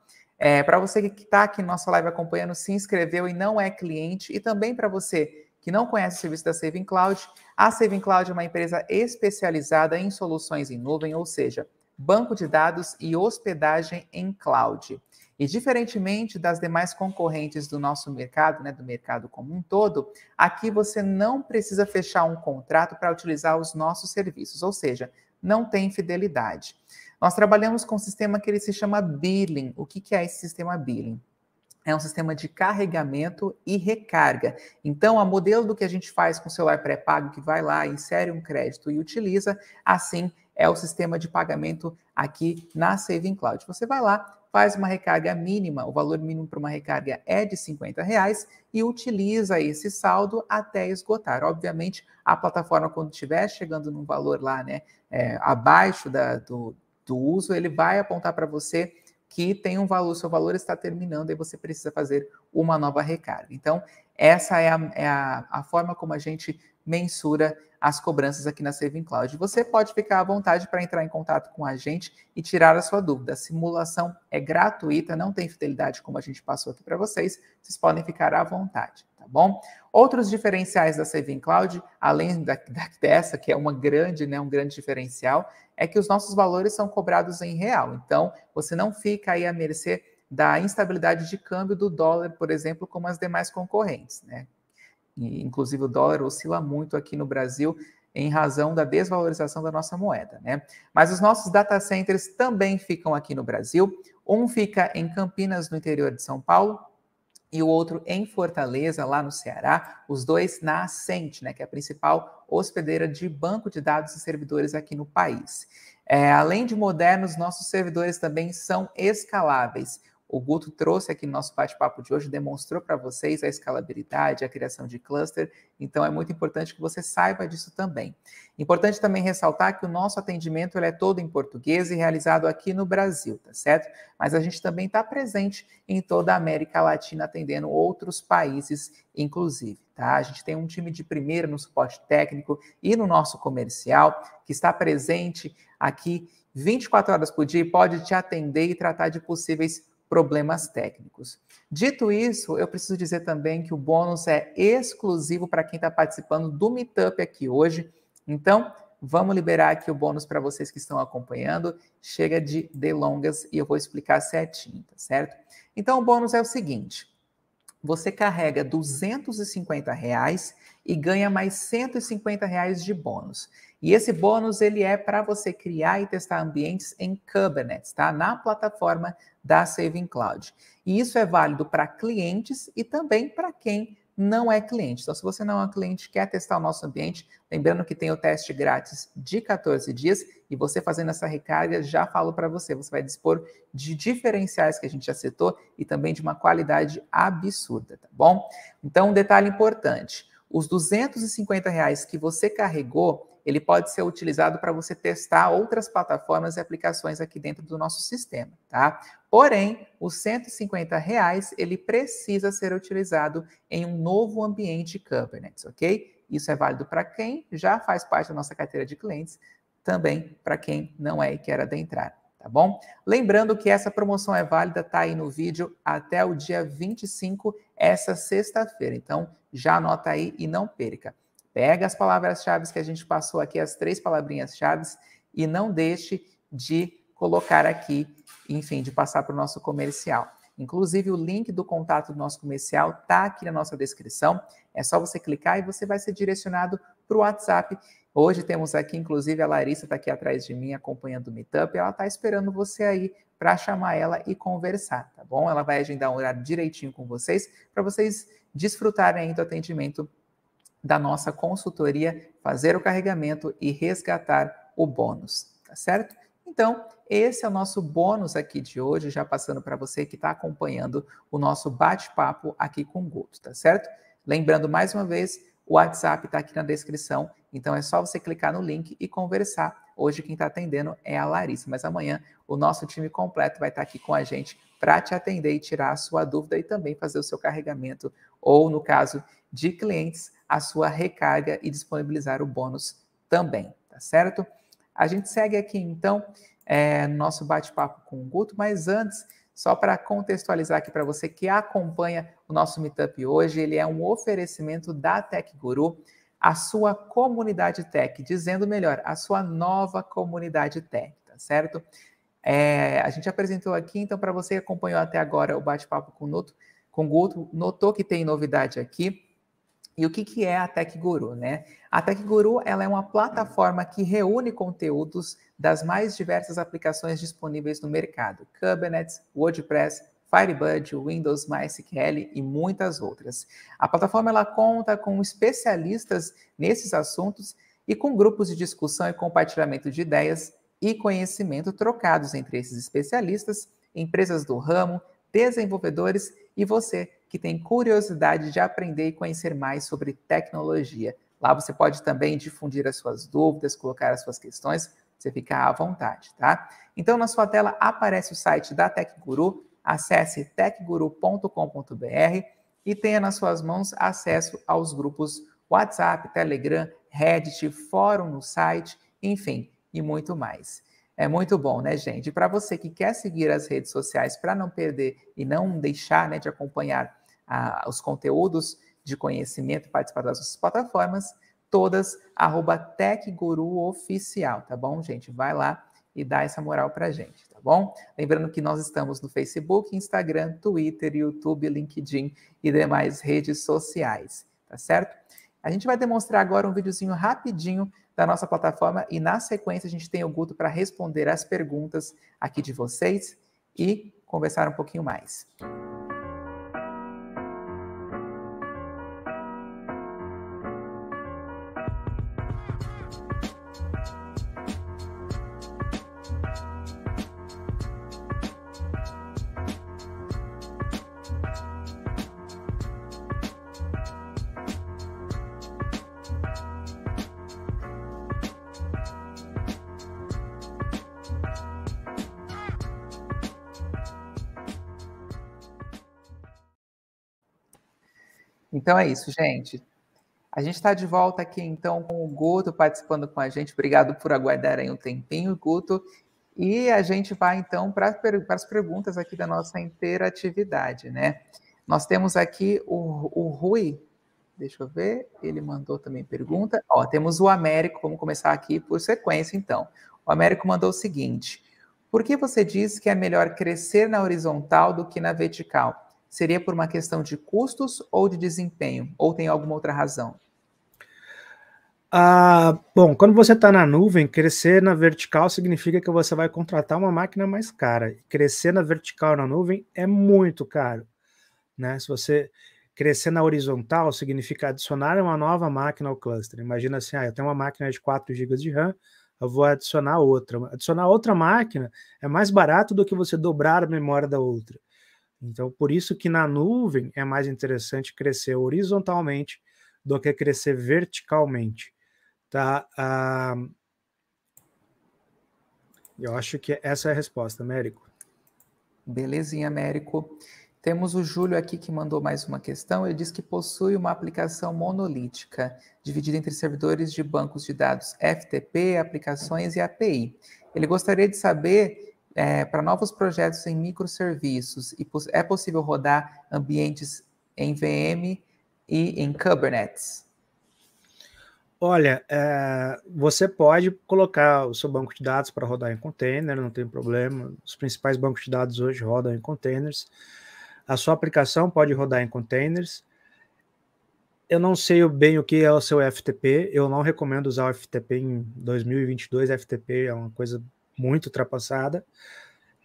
Para você que está aqui na nossa live acompanhando, se inscreveu e não é cliente, e também para você que não conhece o serviço da Saving Cloud, a Saving Cloud é uma empresa especializada em soluções em nuvem, ou seja, banco de dados e hospedagem em cloud. E diferentemente das demais concorrentes do nosso mercado, né, do mercado como um todo, aqui você não precisa fechar um contrato para utilizar os nossos serviços, ou seja, não tem fidelidade. Nós trabalhamos com um sistema que ele se chama Billing. O que é esse sistema Billing? É um sistema de carregamento e recarga. Então, a modelo do que a gente faz com o celular pré-pago, que vai lá, insere um crédito e utiliza, assim é o sistema de pagamento aqui na Saving Cloud. Você vai lá, faz uma recarga mínima, o valor mínimo para uma recarga é de R$50 e utiliza esse saldo até esgotar. Obviamente, a plataforma, quando estiver chegando num valor lá, né, abaixo do uso, ele vai apontar para você que tem um valor, seu valor está terminando e você precisa fazer uma nova recarga. Então, essa é a forma como a gente mensura as cobranças aqui na Saving Cloud. Você pode ficar à vontade para entrar em contato com a gente e tirar a sua dúvida. A simulação é gratuita, não tem fidelidade como a gente passou aqui para vocês. Vocês podem ficar à vontade, tá bom? Outros diferenciais da Saving Cloud, além dessa, que é um grande diferencial, é que os nossos valores são cobrados em real. Então, você não fica aí à mercê da instabilidade de câmbio do dólar, por exemplo, como as demais concorrentes, né? E, inclusive, o dólar oscila muito aqui no Brasil em razão da desvalorização da nossa moeda, né? Mas os nossos data centers também ficam aqui no Brasil. Um fica em Campinas, no interior de São Paulo, e o outro em Fortaleza, lá no Ceará, os dois na Ascent, né, que é a principal hospedeira de banco de dados e servidores aqui no país. Além de modernos, nossos servidores também são escaláveis. O Guto trouxe aqui no nosso bate-papo de hoje, demonstrou para vocês a escalabilidade, a criação de cluster, então é muito importante que você saiba disso também. Importante também ressaltar que o nosso atendimento ele é todo em português e realizado aqui no Brasil, tá certo? Mas a gente também está presente em toda a América Latina, atendendo outros países, inclusive, tá? A gente tem um time de primeira no suporte técnico e no nosso comercial, que está presente aqui 24 horas por dia e pode te atender e tratar de possíveis problemas técnicos. Dito isso, eu preciso dizer também que o bônus é exclusivo para quem está participando do Meetup aqui hoje. Então, vamos liberar aqui o bônus para vocês que estão acompanhando. Chega de delongas e eu vou explicar certinho, tá certo? Então, o bônus é o seguinte. Você carrega R$250 e ganha mais R$150 de bônus. E esse bônus ele é para você criar e testar ambientes em Kubernetes, tá? Na plataforma da Saving Cloud. E isso é válido para clientes e também para quem não é cliente. Então, se você não é cliente, quer testar o nosso ambiente, lembrando que tem o teste grátis de 14 dias e você fazendo essa recarga, já falo para você, você vai dispor de diferenciais que a gente já citou e também de uma qualidade absurda, tá bom? Então, um detalhe importante, os R$250 que você carregou, ele pode ser utilizado para você testar outras plataformas e aplicações aqui dentro do nosso sistema, tá? Porém, os R$150, ele precisa ser utilizado em um novo ambiente Kubernetes, ok? Isso é válido para quem já faz parte da nossa carteira de clientes, também para quem não é e quer adentrar, tá bom? Lembrando que essa promoção é válida, tá aí no vídeo, até o dia 25, essa sexta-feira. Então, já anota aí e não perca. Pega as palavras-chave que a gente passou aqui, as 3 palavrinhas-chave, e não deixe de colocar aqui, enfim, de passar para o nosso comercial. Inclusive, o link do contato do nosso comercial está aqui na nossa descrição. É só você clicar e você vai ser direcionado para o WhatsApp. Hoje temos aqui, inclusive, a Larissa está aqui atrás de mim acompanhando o Meetup. Ela está esperando você aí para chamar ela e conversar, tá bom? Ela vai agendar um horário direitinho com vocês, para vocês desfrutarem aí do atendimento da nossa consultoria, fazer o carregamento e resgatar o bônus, tá certo? Então, esse é o nosso bônus aqui de hoje, já passando para você que está acompanhando o nosso bate-papo aqui com o Guto, tá certo? Lembrando mais uma vez, o WhatsApp está aqui na descrição, então é só você clicar no link e conversar. Hoje quem está atendendo é a Larissa, mas amanhã o nosso time completo vai estar aqui com a gente para te atender e tirar a sua dúvida e também fazer o seu carregamento ou, no caso de clientes, a sua recarga e disponibilizar o bônus também, tá certo? A gente segue aqui, então, nosso bate-papo com o Guto, mas antes, só para contextualizar aqui para você que acompanha o nosso Meetup hoje, ele é um oferecimento da Tech Guru, a sua comunidade tech, dizendo melhor, a sua nova comunidade tech, tá certo? A gente apresentou aqui, então, para você que acompanhou até agora o bate-papo com o Guto, notou que tem novidade aqui. E o que é a Tech Guru, né? A Tech Guru, ela é uma plataforma que reúne conteúdos das mais diversas aplicações disponíveis no mercado. Kubernetes, WordPress, Firebird, Windows, MySQL e muitas outras. A plataforma ela conta com especialistas nesses assuntos e com grupos de discussão e compartilhamento de ideias e conhecimento trocados entre esses especialistas, empresas do ramo, desenvolvedores e você que tem curiosidade de aprender e conhecer mais sobre tecnologia. Lá você pode também difundir as suas dúvidas, colocar as suas questões, você fica à vontade, tá? Então, na sua tela aparece o site da Tech Guru, acesse techguru.com.br e tenha nas suas mãos acesso aos grupos WhatsApp, Telegram, Reddit, fórum no site, enfim, e muito mais. É muito bom, né, gente? Para você que quer seguir as redes sociais para não perder e não deixar, né, de acompanhar os conteúdos de conhecimento e participar das nossas plataformas, todas, @TechGuruOficial, tá bom, gente? Vai lá e dá essa moral pra gente, tá bom? Lembrando que nós estamos no Facebook, Instagram, Twitter, YouTube, LinkedIn e demais redes sociais, tá certo? A gente vai demonstrar agora um videozinho rapidinho da nossa plataforma e na sequência a gente tem o Guto para responder as perguntas aqui de vocês e conversar um pouquinho mais. Então é isso, gente. A gente está de volta aqui, então, com o Guto participando com a gente. Obrigado por aguardarem um tempinho, Guto. E a gente vai, então, para as perguntas aqui da nossa interatividade, né? Nós temos aqui o Rui, deixa eu ver, ele mandou também pergunta. Ó, temos o Américo, vamos começar aqui por sequência, então. O Américo mandou o seguinte: por que você diz que é melhor crescer na horizontal do que na vertical? Seria por uma questão de custos ou de desempenho? Ou tem alguma outra razão? Bom, quando você está na nuvem, crescer na vertical significa que você vai contratar uma máquina mais cara. Crescer na vertical na nuvem é muito caro, né? Se você crescer na horizontal, significa adicionar uma nova máquina ao cluster. Imagina assim, eu tenho uma máquina de 4 GB de RAM, eu vou adicionar outra. Adicionar outra máquina é mais barato do que você dobrar a memória da outra. Então, por isso que na nuvem é mais interessante crescer horizontalmente do que crescer verticalmente, tá? Eu acho que essa é a resposta, Américo. Belezinha, Américo. Temos o Júlio aqui que mandou mais uma questão. Ele diz que possui uma aplicação monolítica, dividida entre servidores de bancos de dados FTP, aplicações e API. Ele gostaria de saber, para novos projetos em microserviços, é possível rodar ambientes em VM e em Kubernetes? Olha, você pode colocar o seu banco de dados para rodar em container, não tem problema. Os principais bancos de dados hoje rodam em containers. A sua aplicação pode rodar em containers. Eu não sei bem o que é o seu FTP, eu não recomendo usar o FTP em 2022, FTP é uma coisa muito ultrapassada,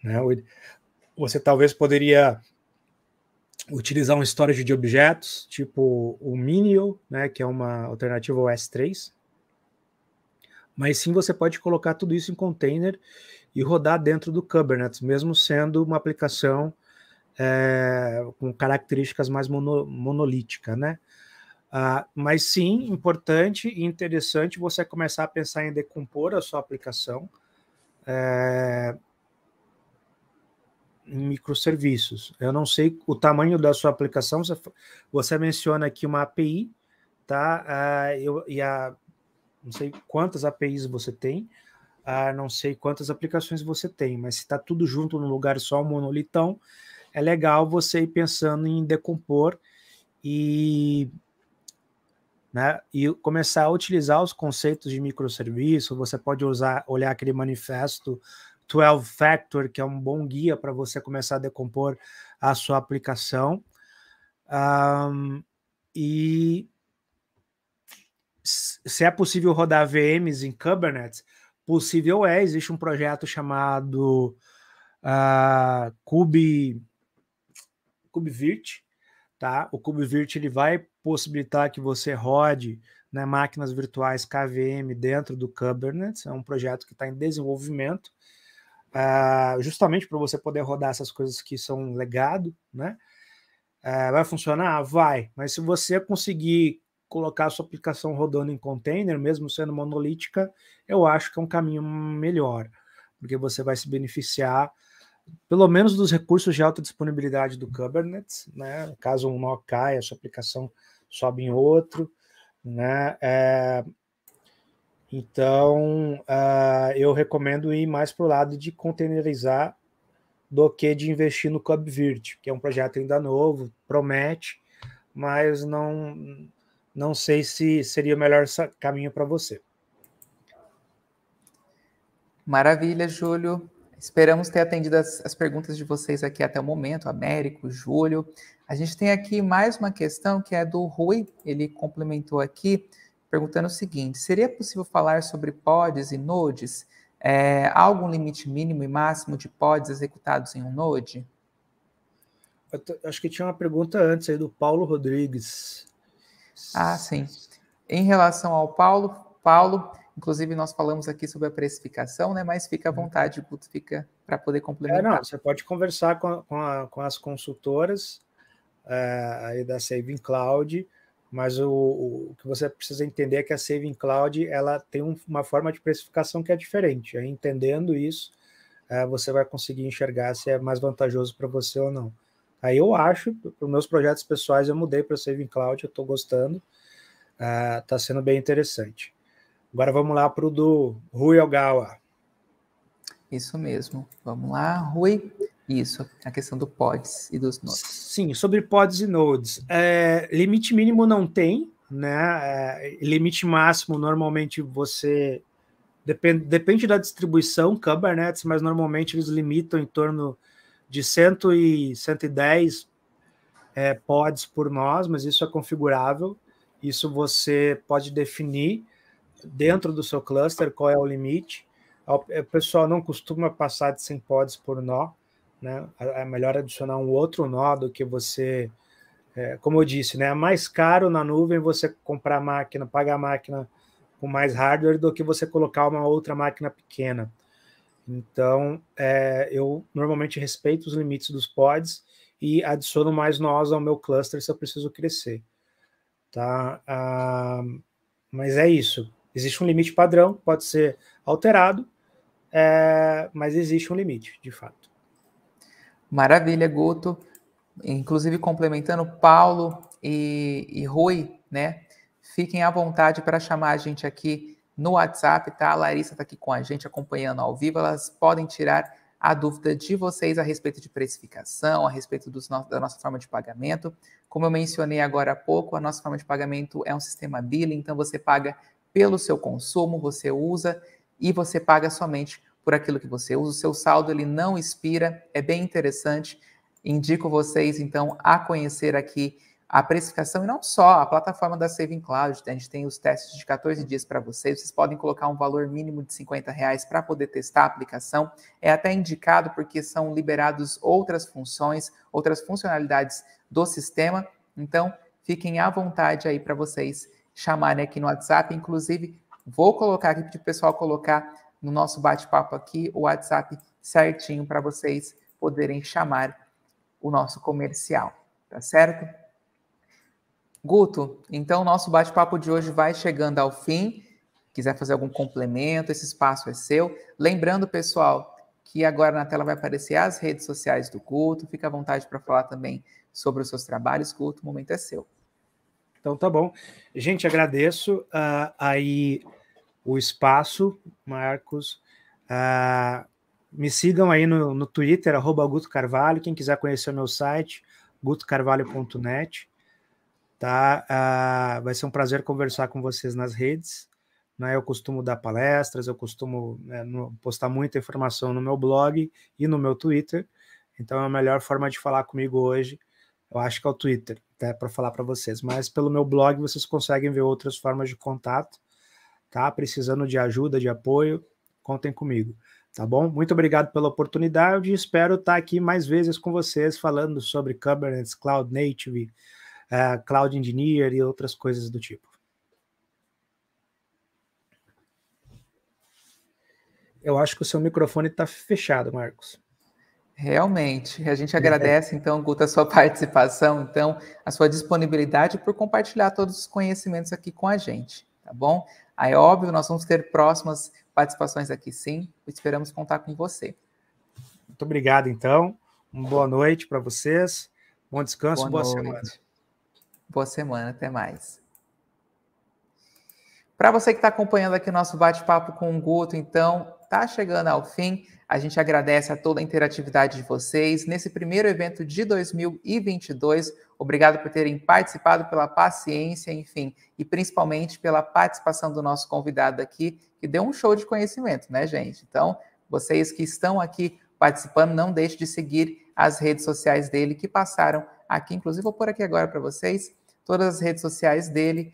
né? Você talvez poderia utilizar um storage de objetos, tipo o Minio, né, que é uma alternativa ao S3, mas sim você pode colocar tudo isso em container e rodar dentro do Kubernetes, mesmo sendo uma aplicação com características mais monolíticas, né? Mas sim, importante e interessante você começar a pensar em decompor a sua aplicação em microserviços. Eu não sei o tamanho da sua aplicação, você menciona aqui uma API, tá? Não sei quantas APIs você tem, não sei quantas aplicações você tem, mas se está tudo junto num lugar só, um monolitão, é legal você ir pensando em decompor e começar a utilizar os conceitos de microserviço. Você pode olhar aquele manifesto 12 Factor, que é um bom guia para você começar a decompor a sua aplicação. E se é possível rodar VMs em Kubernetes, possível existe um projeto chamado KubeVirt, tá? O KubeVirt ele vai possibilitar que você rode, né, máquinas virtuais KVM dentro do Kubernetes. É um projeto que está em desenvolvimento, justamente para você poder rodar essas coisas que são legado, né? Vai funcionar? Vai. Mas se você conseguir colocar a sua aplicação rodando em container, mesmo sendo monolítica, eu acho que é um caminho melhor, porque você vai se beneficiar pelo menos dos recursos de alta disponibilidade do Kubernetes, né? Caso um nó caia, a sua aplicação sobe em outro, né? Então, eu recomendo ir mais para o lado de containerizar do que de investir no KubeVirt, que é um projeto ainda novo, promete, mas não sei se seria o melhor caminho para você. Maravilha, Júlio. Esperamos ter atendido as perguntas de vocês aqui até o momento, Américo, Júlio. A gente tem aqui mais uma questão que é do Rui, ele complementou aqui, perguntando o seguinte: seria possível falar sobre pods e nodes? Há algum limite mínimo e máximo de pods executados em um node? Acho que tinha uma pergunta antes aí do Paulo Rodrigues. Sim. Em relação ao Paulo, inclusive nós falamos aqui sobre a precificação, né? Mas fica à vontade, Guto, fica para poder complementar. Você pode conversar com as consultoras aí da Saving Cloud, mas o que você precisa entender é que a Saving Cloud ela tem uma forma de precificação que é diferente. Aí, entendendo isso, você vai conseguir enxergar se é mais vantajoso para você ou não. Aí eu acho, para os meus projetos pessoais, eu mudei para a Saving Cloud, eu estou gostando, está sendo bem interessante. Agora vamos lá para o do Rui Ogawa. Isso mesmo. Vamos lá, Rui. Isso, a questão do pods e dos nodes. Sim, sobre pods e nodes. Limite mínimo não tem, né? Limite máximo, normalmente você... Depende da distribuição Kubernetes, mas normalmente eles limitam em torno de 100 e 110 pods por nós, mas isso é configurável. Isso você pode definir dentro do seu cluster qual é o limite. O pessoal não costuma passar de 100 pods por nó, né? É melhor adicionar um outro nó do que você... como eu disse, né? É mais caro na nuvem você comprar máquina, pagar a máquina com mais hardware do que você colocar uma outra máquina pequena. Então, eu normalmente respeito os limites dos pods e adiciono mais nós ao meu cluster se eu preciso crescer. Tá? Mas é isso. Existe um limite padrão, pode ser alterado, mas existe um limite, de fato. Maravilha, Guto. Inclusive, complementando, Paulo e Rui, né? Fiquem à vontade para chamar a gente aqui no WhatsApp, tá? A Larissa está aqui com a gente acompanhando ao vivo. Elas podem tirar a dúvida de vocês a respeito de precificação, a respeito da nossa forma de pagamento. Como eu mencionei agora há pouco, a nossa forma de pagamento é um sistema billing, então você paga pelo seu consumo, você usa e você paga somente por aquilo que você usa. O seu saldo ele não expira, é bem interessante. Indico vocês, então, a conhecer aqui a precificação e não só a plataforma da Saving Cloud. A gente tem os testes de 14 dias para vocês. Vocês podem colocar um valor mínimo de R$50 para poder testar a aplicação. É até indicado porque são liberados outras funções, outras funcionalidades do sistema. Então, fiquem à vontade aí para vocês chamarem aqui no WhatsApp. Inclusive, vou colocar aqui para o pessoal colocar no nosso bate-papo aqui o WhatsApp certinho para vocês poderem chamar o nosso comercial, tá certo? Guto, então o nosso bate-papo de hoje vai chegando ao fim. Quiser fazer algum complemento, esse espaço é seu. Lembrando, pessoal, que agora na tela vai aparecer as redes sociais do Guto. Fica à vontade para falar também sobre os seus trabalhos, Guto. O momento é seu. Então tá bom. Gente, agradeço aí o espaço, Marcos. Me sigam aí no Twitter, @Guto Carvalho. Quem quiser conhecer o meu site, gutocarvalho.net. Tá? Vai ser um prazer conversar com vocês nas redes. Né? Eu costumo dar palestras, eu costumo postar muita informação no meu blog e no meu Twitter. Então a melhor forma de falar comigo hoje, eu acho que é o Twitter, até para falar para vocês. Mas pelo meu blog vocês conseguem ver outras formas de contato. Tá? Precisando de ajuda, de apoio, contem comigo. Tá bom? Muito obrigado pela oportunidade e espero estar aqui mais vezes com vocês falando sobre Kubernetes, Cloud Native, Cloud Engineer e outras coisas do tipo. Eu acho que o seu microfone está fechado, Marcos. Realmente, a gente agradece, então, Guto, a sua participação, então, a sua disponibilidade por compartilhar todos os conhecimentos aqui com a gente, tá bom? Aí, óbvio, nós vamos ter próximas participações aqui, sim, esperamos contar com você. Muito obrigado, então, uma boa noite para vocês, bom descanso, boa semana. Boa semana, até mais. Para você que está acompanhando aqui o nosso bate-papo com o Guto, então, está chegando ao fim. A gente agradece a toda a interatividade de vocês nesse primeiro evento de 2022. Obrigado por terem participado, pela paciência, enfim, e principalmente pela participação do nosso convidado aqui, que deu um show de conhecimento, né, gente? Então, vocês que estão aqui participando, não deixem de seguir as redes sociais dele que passaram aqui. Inclusive, vou pôr aqui agora para vocês todas as redes sociais dele.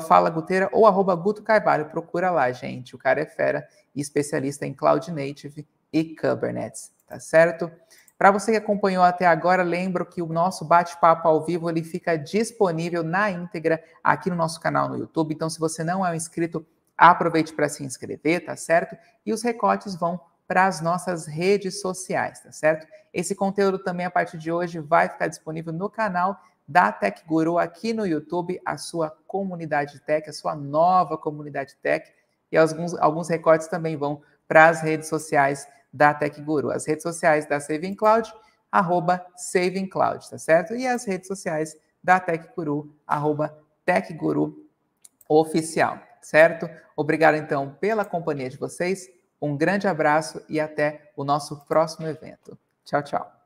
@FalaGuteira ou @Guto Carvalho, procura lá, gente. O cara é fera e especialista em Cloud Native e Kubernetes, tá certo? Para você que acompanhou até agora, lembro que o nosso bate-papo ao vivo ele fica disponível na íntegra aqui no nosso canal no YouTube. Então, se você não é um inscrito, aproveite para se inscrever, tá certo? E os recortes vão para as nossas redes sociais, tá certo? Esse conteúdo também, a partir de hoje, vai ficar disponível no canal da Tech Guru aqui no YouTube, a sua comunidade tech, a sua nova comunidade tech, e alguns recortes também vão para as redes sociais da Tech Guru. As redes sociais da Saving Cloud, @SavingCloud, tá certo? E as redes sociais da Tech Guru, @TechGuruOficial, certo? Obrigado, então, pela companhia de vocês, um grande abraço e até o nosso próximo evento. Tchau, tchau.